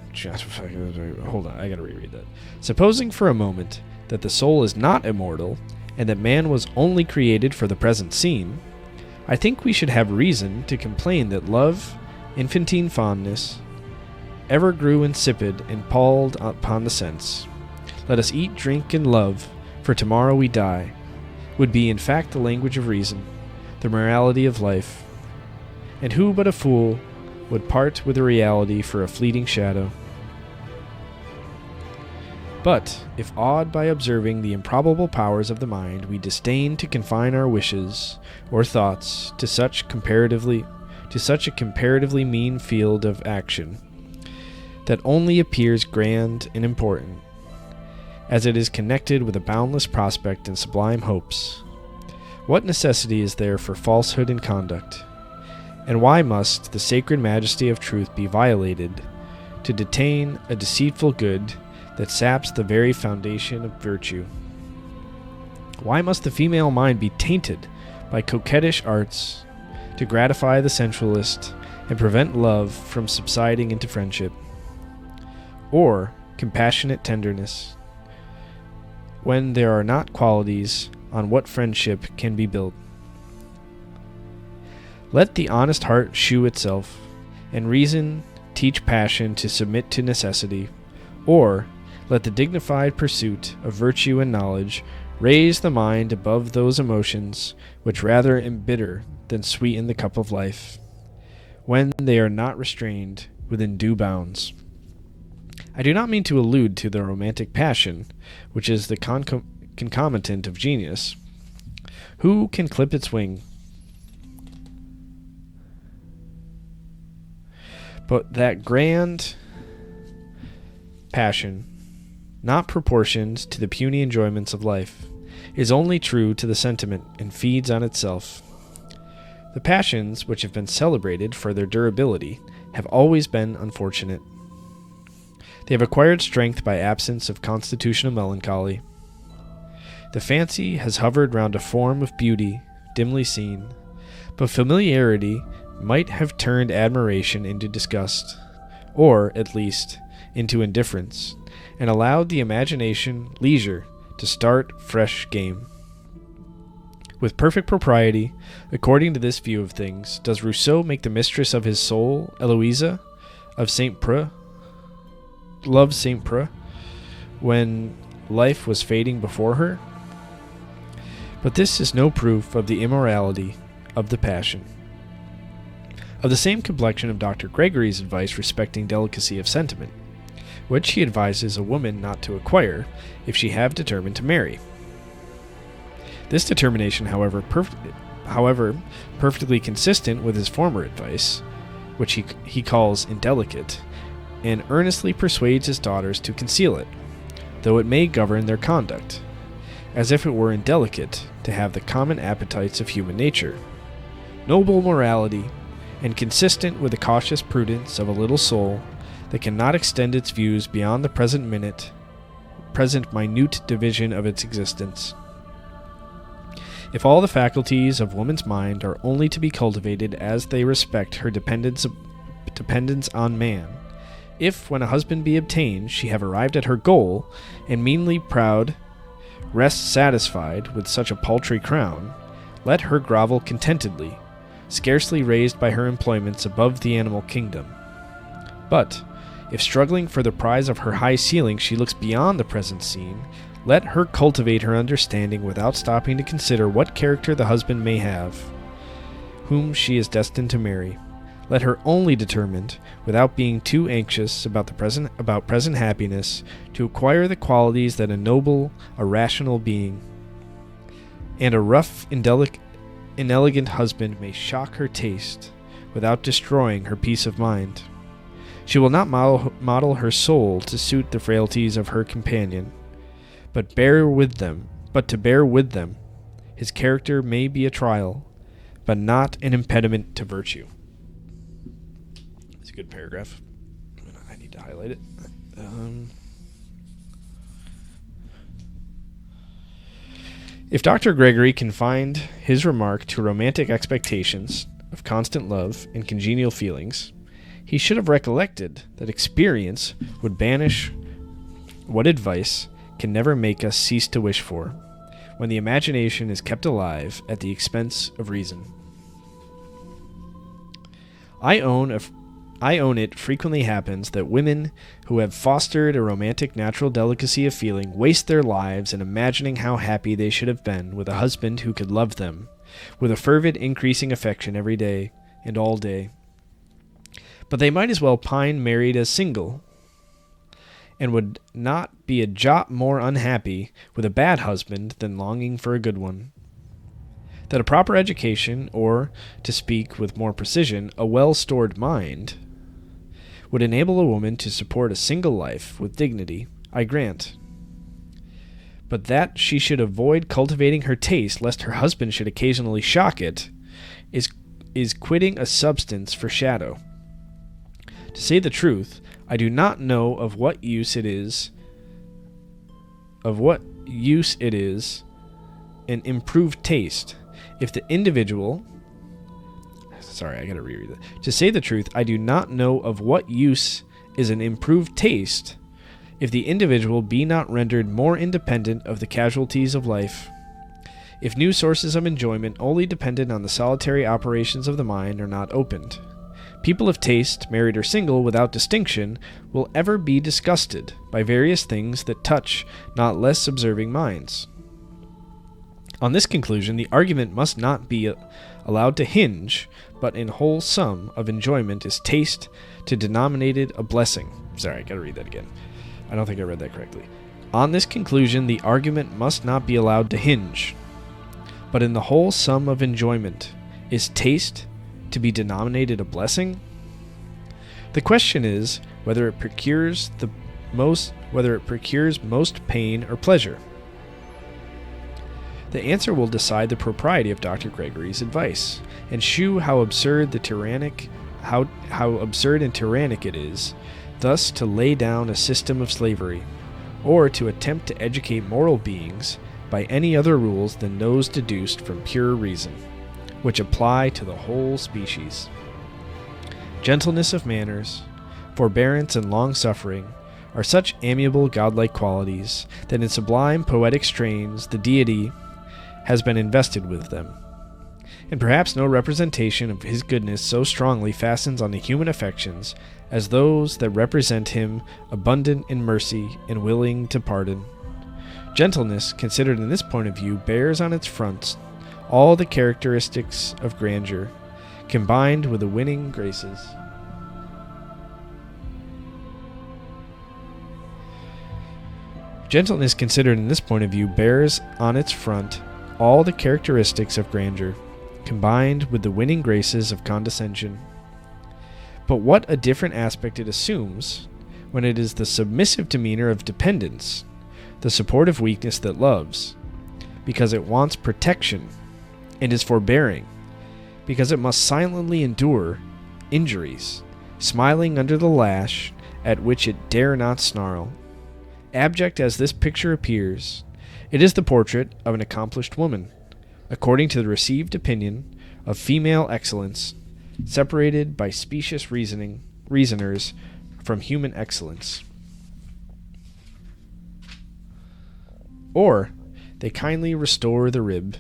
Hold on, I gotta reread that. Supposing for a moment that the soul is not immortal, and that man was only created for the present scene, I think we should have reason to complain that love, infantine fondness, ever grew insipid and palled upon the sense. Let us eat, drink, and love, for tomorrow we die, would be in fact the language of reason, the morality of life. And who but a fool would part with the reality for a fleeting shadow? But if awed by observing the improbable powers of the mind, we disdain to confine our wishes or thoughts to such a comparatively mean field of action, that only appears grand and important, as it is connected with a boundless prospect and sublime hopes, what necessity is there for falsehood in conduct? And why must the sacred majesty of truth be violated to detain a deceitful good that saps the very foundation of virtue? Why must the female mind be tainted by coquettish arts to gratify the sensualist and prevent love from subsiding into friendship, or compassionate tenderness, when there are not qualities on what friendship can be built? Let the honest heart shew itself, and reason teach passion to submit to necessity, or let the dignified pursuit of virtue and knowledge raise the mind above those emotions which rather embitter than sweeten the cup of life, when they are not restrained within due bounds. I do not mean to allude to the romantic passion, which is the concomitant of genius. Who can clip its wing? But that grand passion, not proportioned to the puny enjoyments of life, is only true to the sentiment and feeds on itself. The passions which have been celebrated for their durability have always been unfortunate. They have acquired strength by absence of constitutional melancholy. The fancy has hovered round a form of beauty, dimly seen, but familiarity might have turned admiration into disgust, or, at least, into indifference, and allowed the imagination leisure to start fresh game. With perfect propriety, according to this view of things, does Rousseau make the mistress of his soul, Eloisa, of love Saint Preux, when life was fading before her? But this is no proof of the immorality of the passion. Of the same complexion of Dr. Gregory's advice respecting delicacy of sentiment, which he advises a woman not to acquire if she have determined to marry. This determination, however, perfectly consistent with his former advice, which he calls indelicate, and earnestly persuades his daughters to conceal it, though it may govern their conduct, as if it were indelicate to have the common appetites of human nature. Noble morality, and consistent with the cautious prudence of a little soul that cannot extend its views beyond the present minute division of its existence. If all the faculties of woman's mind are only to be cultivated as they respect her dependence on man, if, when a husband be obtained, she have arrived at her goal, and meanly proud rests satisfied with such a paltry crown, let her grovel contentedly, scarcely raised by her employments above the animal kingdom. But, if struggling for the prize of her high ceiling she looks beyond the present scene, let her cultivate her understanding without stopping to consider what character the husband may have, whom she is destined to marry. Let her only determined, without being too anxious about present happiness, to acquire the qualities that ennoble a rational being. And a rough, inelegant husband may shock her taste, without destroying her peace of mind. She will not model her soul to suit the frailties of her companion, but to bear with them. His character may be a trial, but not an impediment to virtue. It's a good paragraph. I need to highlight it. If Dr. Gregory confined his remark to romantic expectations of constant love and congenial feelings, he should have recollected that experience would banish what advice can never make us cease to wish for, when the imagination is kept alive at the expense of reason. I own it frequently happens that women who have fostered a romantic natural delicacy of feeling waste their lives in imagining how happy they should have been with a husband who could love them, with a fervid increasing affection every day and all day. But they might as well pine married as single, and would not be a jot more unhappy with a bad husband than longing for a good one. That a proper education, or, to speak with more precision, a well-stored mind, would enable a woman to support a single life with dignity, I grant. But that she should avoid cultivating her taste lest her husband should occasionally shock it, is quitting a substance for shadow. To say the truth, I do not know of what use it is an improved taste if the individual... Sorry, I gotta reread that. To say the truth, I do not know of what use is an improved taste if the individual be not rendered more independent of the casualties of life. If new sources of enjoyment only dependent on the solitary operations of the mind are not opened, people of taste, married or single, without distinction, will ever be disgusted by various things that touch not less observing minds. On this conclusion, the argument must not be allowed to hinge, but in whole sum of enjoyment is taste to denominated a blessing. Sorry, I gotta read that again. I don't think I read that correctly. On this conclusion, the argument must not be allowed to hinge, but in the whole sum of enjoyment is taste to be denominated a blessing? The question is whether it procures most pain or pleasure. The answer will decide the propriety of Dr. Gregory's advice, and shew how absurd and tyrannic it is, thus to lay down a system of slavery, or to attempt to educate moral beings by any other rules than those deduced from pure reason, which apply to the whole species. Gentleness of manners, forbearance, and long-suffering are such amiable godlike qualities that in sublime poetic strains the deity has been invested with them. And perhaps no representation of his goodness so strongly fastens on the human affections as those that represent him abundant in mercy and willing to pardon. Gentleness, considered in this point of view, bears on its front all the characteristics of grandeur, combined with the winning graces. Gentleness, considered in this point of view, bears on its front all the characteristics of grandeur, combined with the winning graces of condescension. But what a different aspect it assumes when it is the submissive demeanor of dependence, the supportive weakness that loves, because it wants protection, and is forbearing, because it must silently endure injuries, smiling under the lash at which it dare not snarl. Abject as this picture appears, it is the portrait of an accomplished woman, according to the received opinion of female excellence, separated by specious reasoners from human excellence. Or they kindly restore the rib,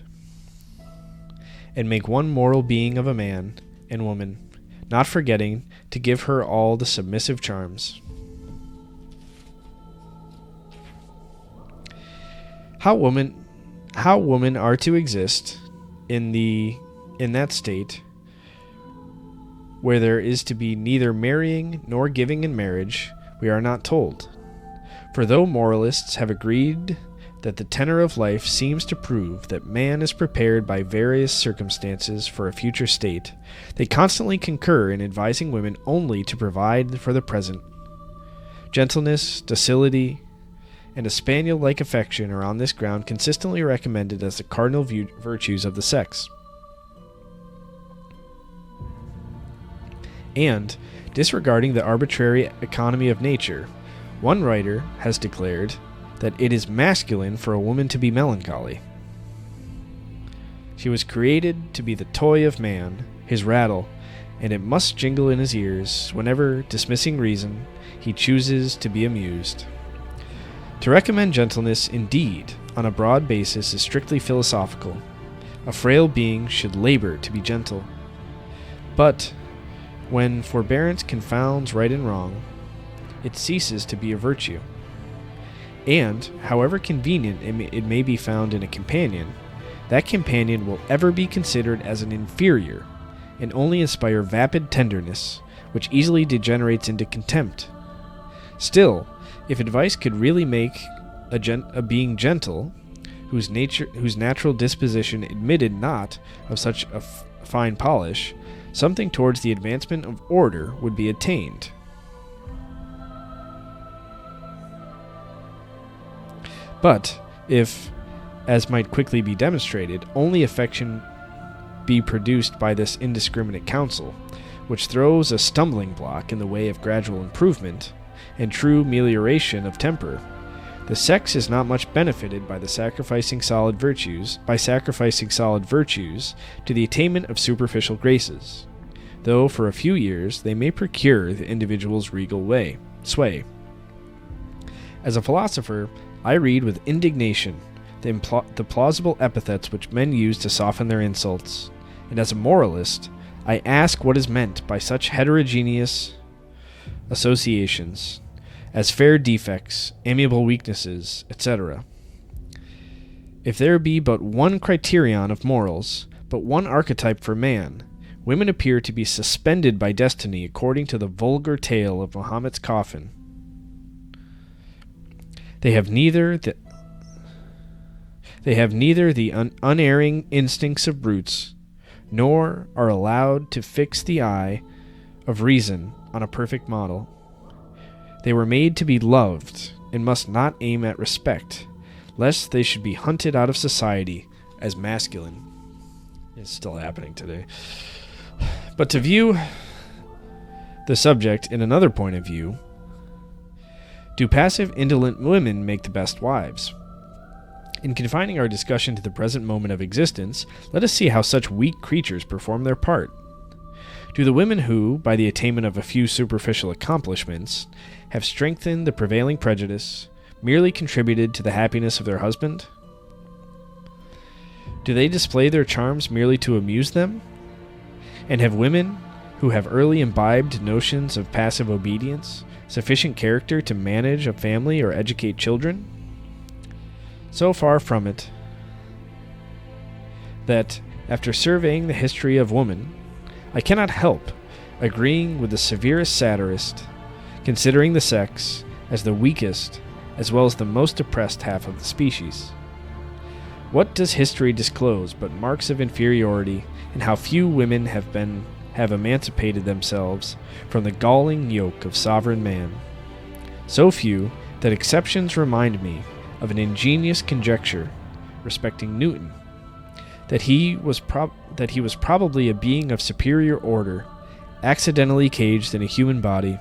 and make one moral being of a man and woman, not forgetting to give her all the submissive charms. How women are to exist in that state where there is to be neither marrying nor giving in marriage, we are not told. For though moralists have agreed that the tenor of life seems to prove that man is prepared by various circumstances for a future state, they constantly concur in advising women only to provide for the present. Gentleness, docility, and a spaniel-like affection are on this ground consistently recommended as the cardinal virtues of the sex. And, disregarding the arbitrary economy of nature, one writer has declared that it is masculine for a woman to be melancholy. She was created to be the toy of man, his rattle, and it must jingle in his ears whenever, dismissing reason, he chooses to be amused. To recommend gentleness, indeed, on a broad basis is strictly philosophical. A frail being should labor to be gentle. But when forbearance confounds right and wrong, it ceases to be a virtue. And, however convenient it may be found in a companion, that companion will ever be considered as an inferior, and only inspire vapid tenderness, which easily degenerates into contempt. Still, if advice could really make a being gentle, whose natural disposition admitted not of such a fine polish, something towards the advancement of order would be attained. But if, as might quickly be demonstrated, only affection be produced by this indiscriminate counsel, which throws a stumbling block in the way of gradual improvement and true melioration of temper, the sex is not much benefited by sacrificing solid virtues to the attainment of superficial graces, though for a few years they may procure the individual's regal sway. As a philosopher, I read with indignation the plausible epithets which men use to soften their insults, and as a moralist, I ask what is meant by such heterogeneous associations as fair defects, amiable weaknesses, etc. If there be but one criterion of morals, but one archetype for man, women appear to be suspended by destiny according to the vulgar tale of Mahomet's coffin. They have neither the unerring instincts of brutes, nor are allowed to fix the eye of reason on a perfect model. They were made to be loved, and must not aim at respect, lest they should be hunted out of society as masculine. It's still happening today. But to view the subject in another point of view, do passive, indolent women make the best wives? In confining our discussion to the present moment of existence, let us see how such weak creatures perform their part. Do the women who, by the attainment of a few superficial accomplishments, have strengthened the prevailing prejudice, merely contributed to the happiness of their husband? Do they display their charms merely to amuse them? And have women, who have early imbibed notions of passive obedience, sufficient character to manage a family or educate children? So far from it, that, after surveying the history of woman, I cannot help agreeing with the severest satirist, considering the sex as the weakest as well as the most oppressed half of the species. What does history disclose but marks of inferiority, and how few women have emancipated themselves from the galling yoke of sovereign man? So few that exceptions remind me of an ingenious conjecture respecting Newton, that he was probably a being of superior order, accidentally caged in a human body.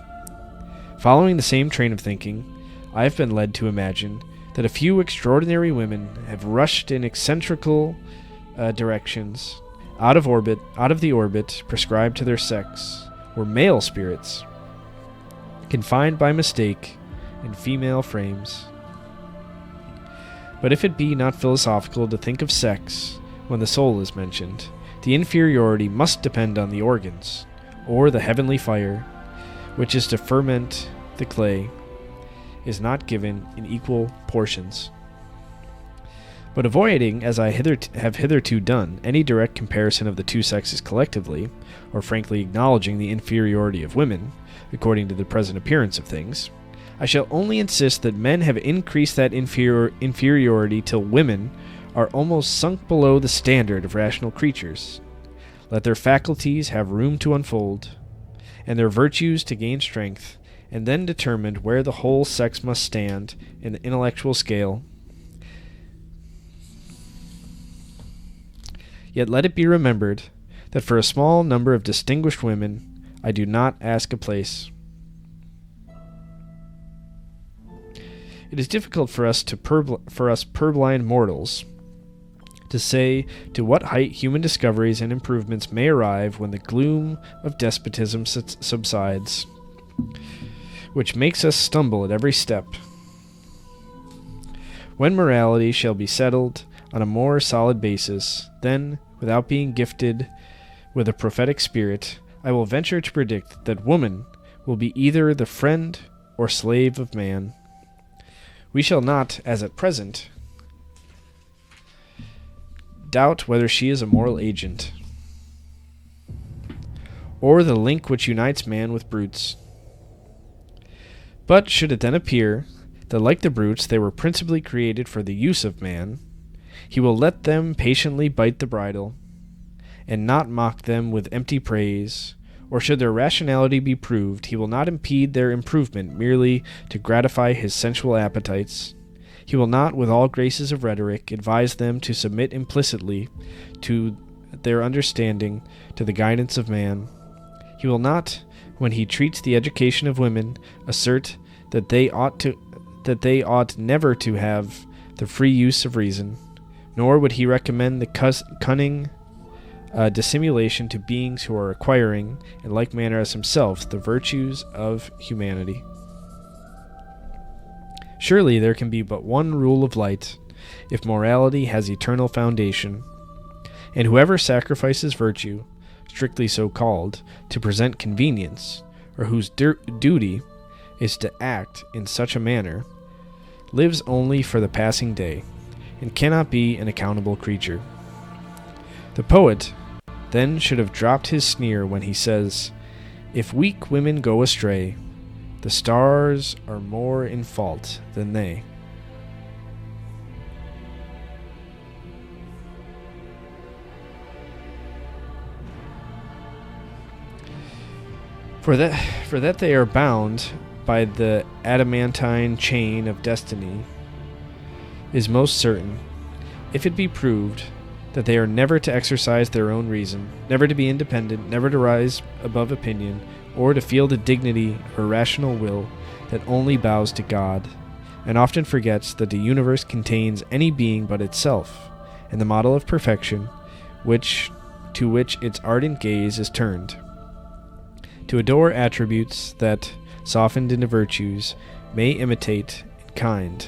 Following the same train of thinking, I have been led to imagine that a few extraordinary women have rushed in eccentrical directions out of the orbit prescribed to their sex, were male spirits, confined by mistake in female frames. But if it be not philosophical to think of sex when the soul is mentioned, the inferiority must depend on the organs, or the heavenly fire, which is to ferment the clay, is not given in equal portions. But avoiding, as I have hitherto done, any direct comparison of the two sexes collectively, or frankly acknowledging the inferiority of women, according to the present appearance of things, I shall only insist that men have increased that inferiority till women are almost sunk below the standard of rational creatures. Let their faculties have room to unfold, and their virtues to gain strength, and then determined where the whole sex must stand in the intellectual scale. Yet let it be remembered that for a small number of distinguished women I do not ask a place. It is difficult for us purblind mortals to say to what height human discoveries and improvements may arrive when the gloom of despotism subsides, which makes us stumble at every step. When morality shall be settled on a more solid basis, then, without being gifted with a prophetic spirit, I will venture to predict that woman will be either the friend or slave of man. We shall not, as at present, doubt whether she is a moral agent, or the link which unites man with brutes. But should it then appear that, like the brutes, they were principally created for the use of man, he will let them patiently bite the bridle, and not mock them with empty praise, or should their rationality be proved, he will not impede their improvement merely to gratify his sensual appetites. He will not, with all graces of rhetoric, advise them to submit implicitly to their understanding to the guidance of man. He will not, when he treats the education of women, assert that they ought never to have the free use of reason, nor would he recommend the cunning dissimulation to beings who are acquiring, in like manner as himself, the virtues of humanity. Surely there can be but one rule of light, if morality has eternal foundation, and whoever sacrifices virtue, strictly so called, to present convenience, or whose duty is to act in such a manner, lives only for the passing day, and cannot be an accountable creature. The poet then should have dropped his sneer when he says, "If weak women go astray, the stars are more in fault than they." For that they are bound by the adamantine chain of destiny is most certain, if it be proved that they are never to exercise their own reason, never to be independent, never to rise above opinion, or to feel the dignity of a rational will that only bows to God, and often forgets that the universe contains any being but itself, and the model of perfection to which its ardent gaze is turned. To adore attributes that, softened into virtues, may imitate in kind,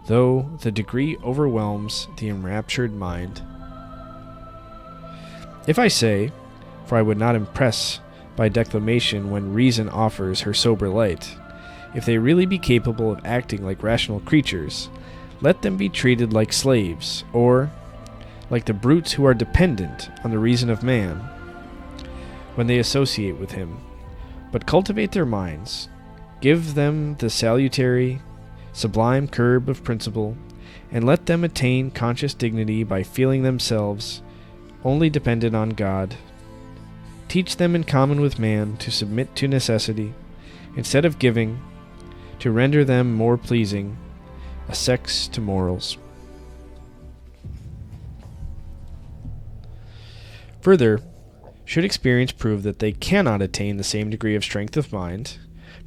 though the degree overwhelms the enraptured mind. If I say, for I would not impress by declamation when reason offers her sober light, if they really be capable of acting like rational creatures, let them be treated like slaves, or like the brutes who are dependent on the reason of man when they associate with him, but cultivate their minds, give them the salutary, sublime curb of principle, and let them attain conscious dignity by feeling themselves only dependent on God. Teach them in common with man to submit to necessity, instead of giving, to render them more pleasing, a sex to morals. Further, should experience prove that they cannot attain the same degree of strength of mind,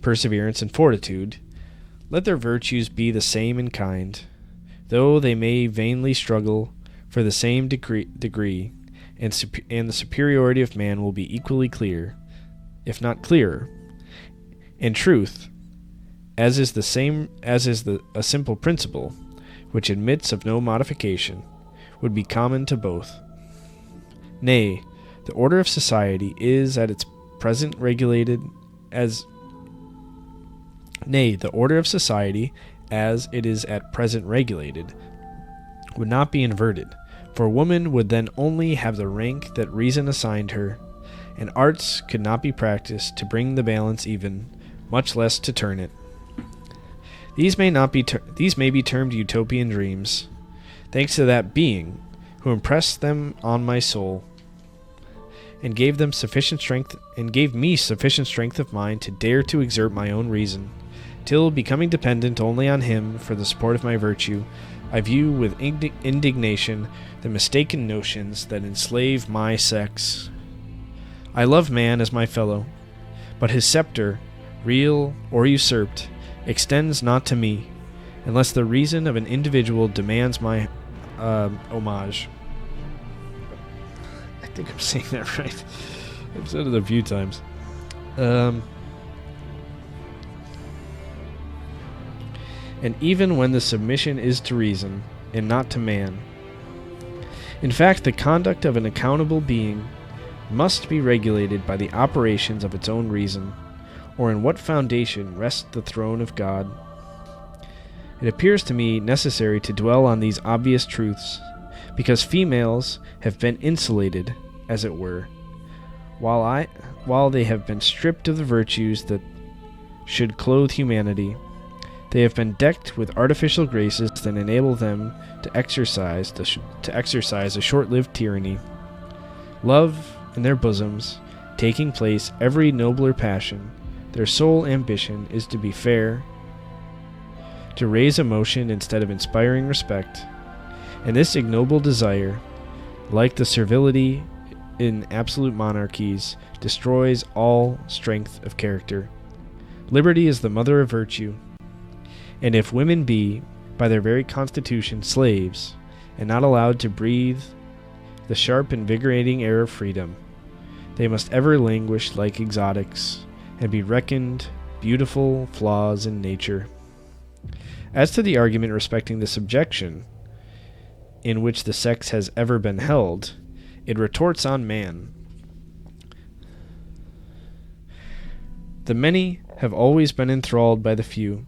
perseverance, and fortitude, let their virtues be the same in kind, though they may vainly struggle for the same degree, and the superiority of man will be equally clear, if not clearer. In truth, as is a simple principle, which admits of no modification, would be common to both. Nay, the order of society is at its present regulated as Nay, the order of society, as it is at present regulated, would not be inverted, for woman would then only have the rank that reason assigned her, and arts could not be practiced to bring the balance even, much less to turn it. These may be termed utopian dreams, thanks to that being who impressed them on my soul, and gave me sufficient strength of mind to dare to exert my own reason, till, becoming dependent only on him for the support of my virtue, I view with indignation the mistaken notions that enslave my sex. I love man as my fellow, but his scepter, real or usurped, extends not to me, unless the reason of an individual demands my homage. I think I'm saying that right. I've said it a few times. And even when the submission is to reason, and not to man. In fact, the conduct of an accountable being must be regulated by the operations of its own reason, or in what foundation rests the throne of God. It appears to me necessary to dwell on these obvious truths, because females have been insulated, as it were, while they have been stripped of the virtues that should clothe humanity. They have been decked with artificial graces that enable them to exercise a short-lived tyranny. Love in their bosoms, taking place every nobler passion, their sole ambition is to be fair, to raise emotion instead of inspiring respect, and this ignoble desire, like the servility in absolute monarchies, destroys all strength of character. Liberty is the mother of virtue, and if women be, by their very constitution, slaves, and not allowed to breathe the sharp invigorating air of freedom, they must ever languish like exotics, and be reckoned beautiful flaws in nature. As to the argument respecting the subjection in which the sex has ever been held, it retorts on man. The many have always been enthralled by the few,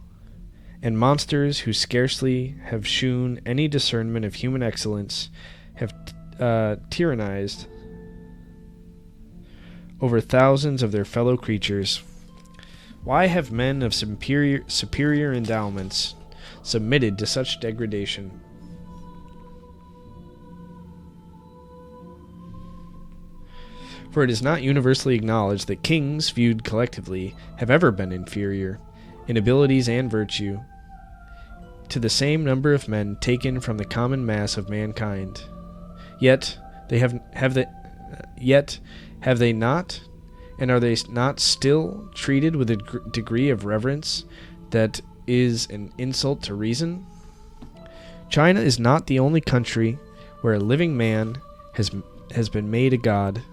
and monsters who scarcely have shewn any discernment of human excellence have tyrannized over thousands of their fellow creatures. Why have men of superior endowments submitted to such degradation? For it is not universally acknowledged that kings, viewed collectively, have ever been inferior, in abilities and virtue, to the same number of men taken from the common mass of mankind. Yet have they not, and are they not still treated with a degree of reverence that is an insult to reason? China is not the only country where a living man has been made a god.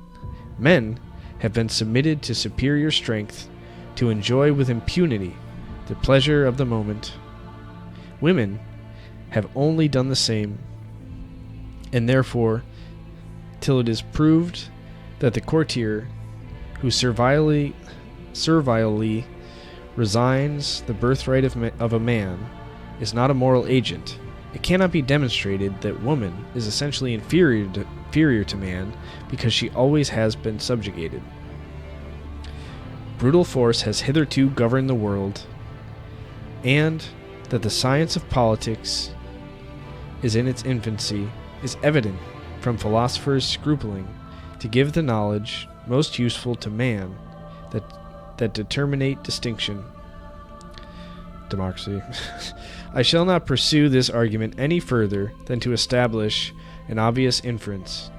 Men have been submitted to superior strength to enjoy with impunity the pleasure of the moment. Women have only done the same, and therefore, till it is proved that the courtier who servilely resigns the birthright of a man is not a moral agent, it cannot be demonstrated that woman is essentially inferior to man because she always has been subjugated. Brutal force has hitherto governed the world, and that the science of politics is in its infancy is evident from philosophers scrupling to give the knowledge most useful to man that determinate distinction. Democracy. I shall not pursue this argument any further than to establish an obvious inference,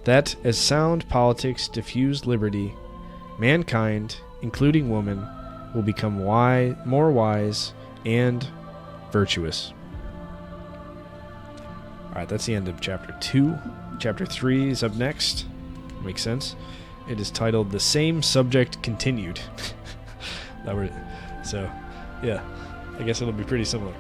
that as sound politics diffuse liberty, mankind, including woman, will become more wise and virtuous. Alright, that's the end of Chapter 2. Chapter 3 is up next. Makes sense. It is titled The Same Subject Continued. So, yeah, I guess it'll be pretty similar.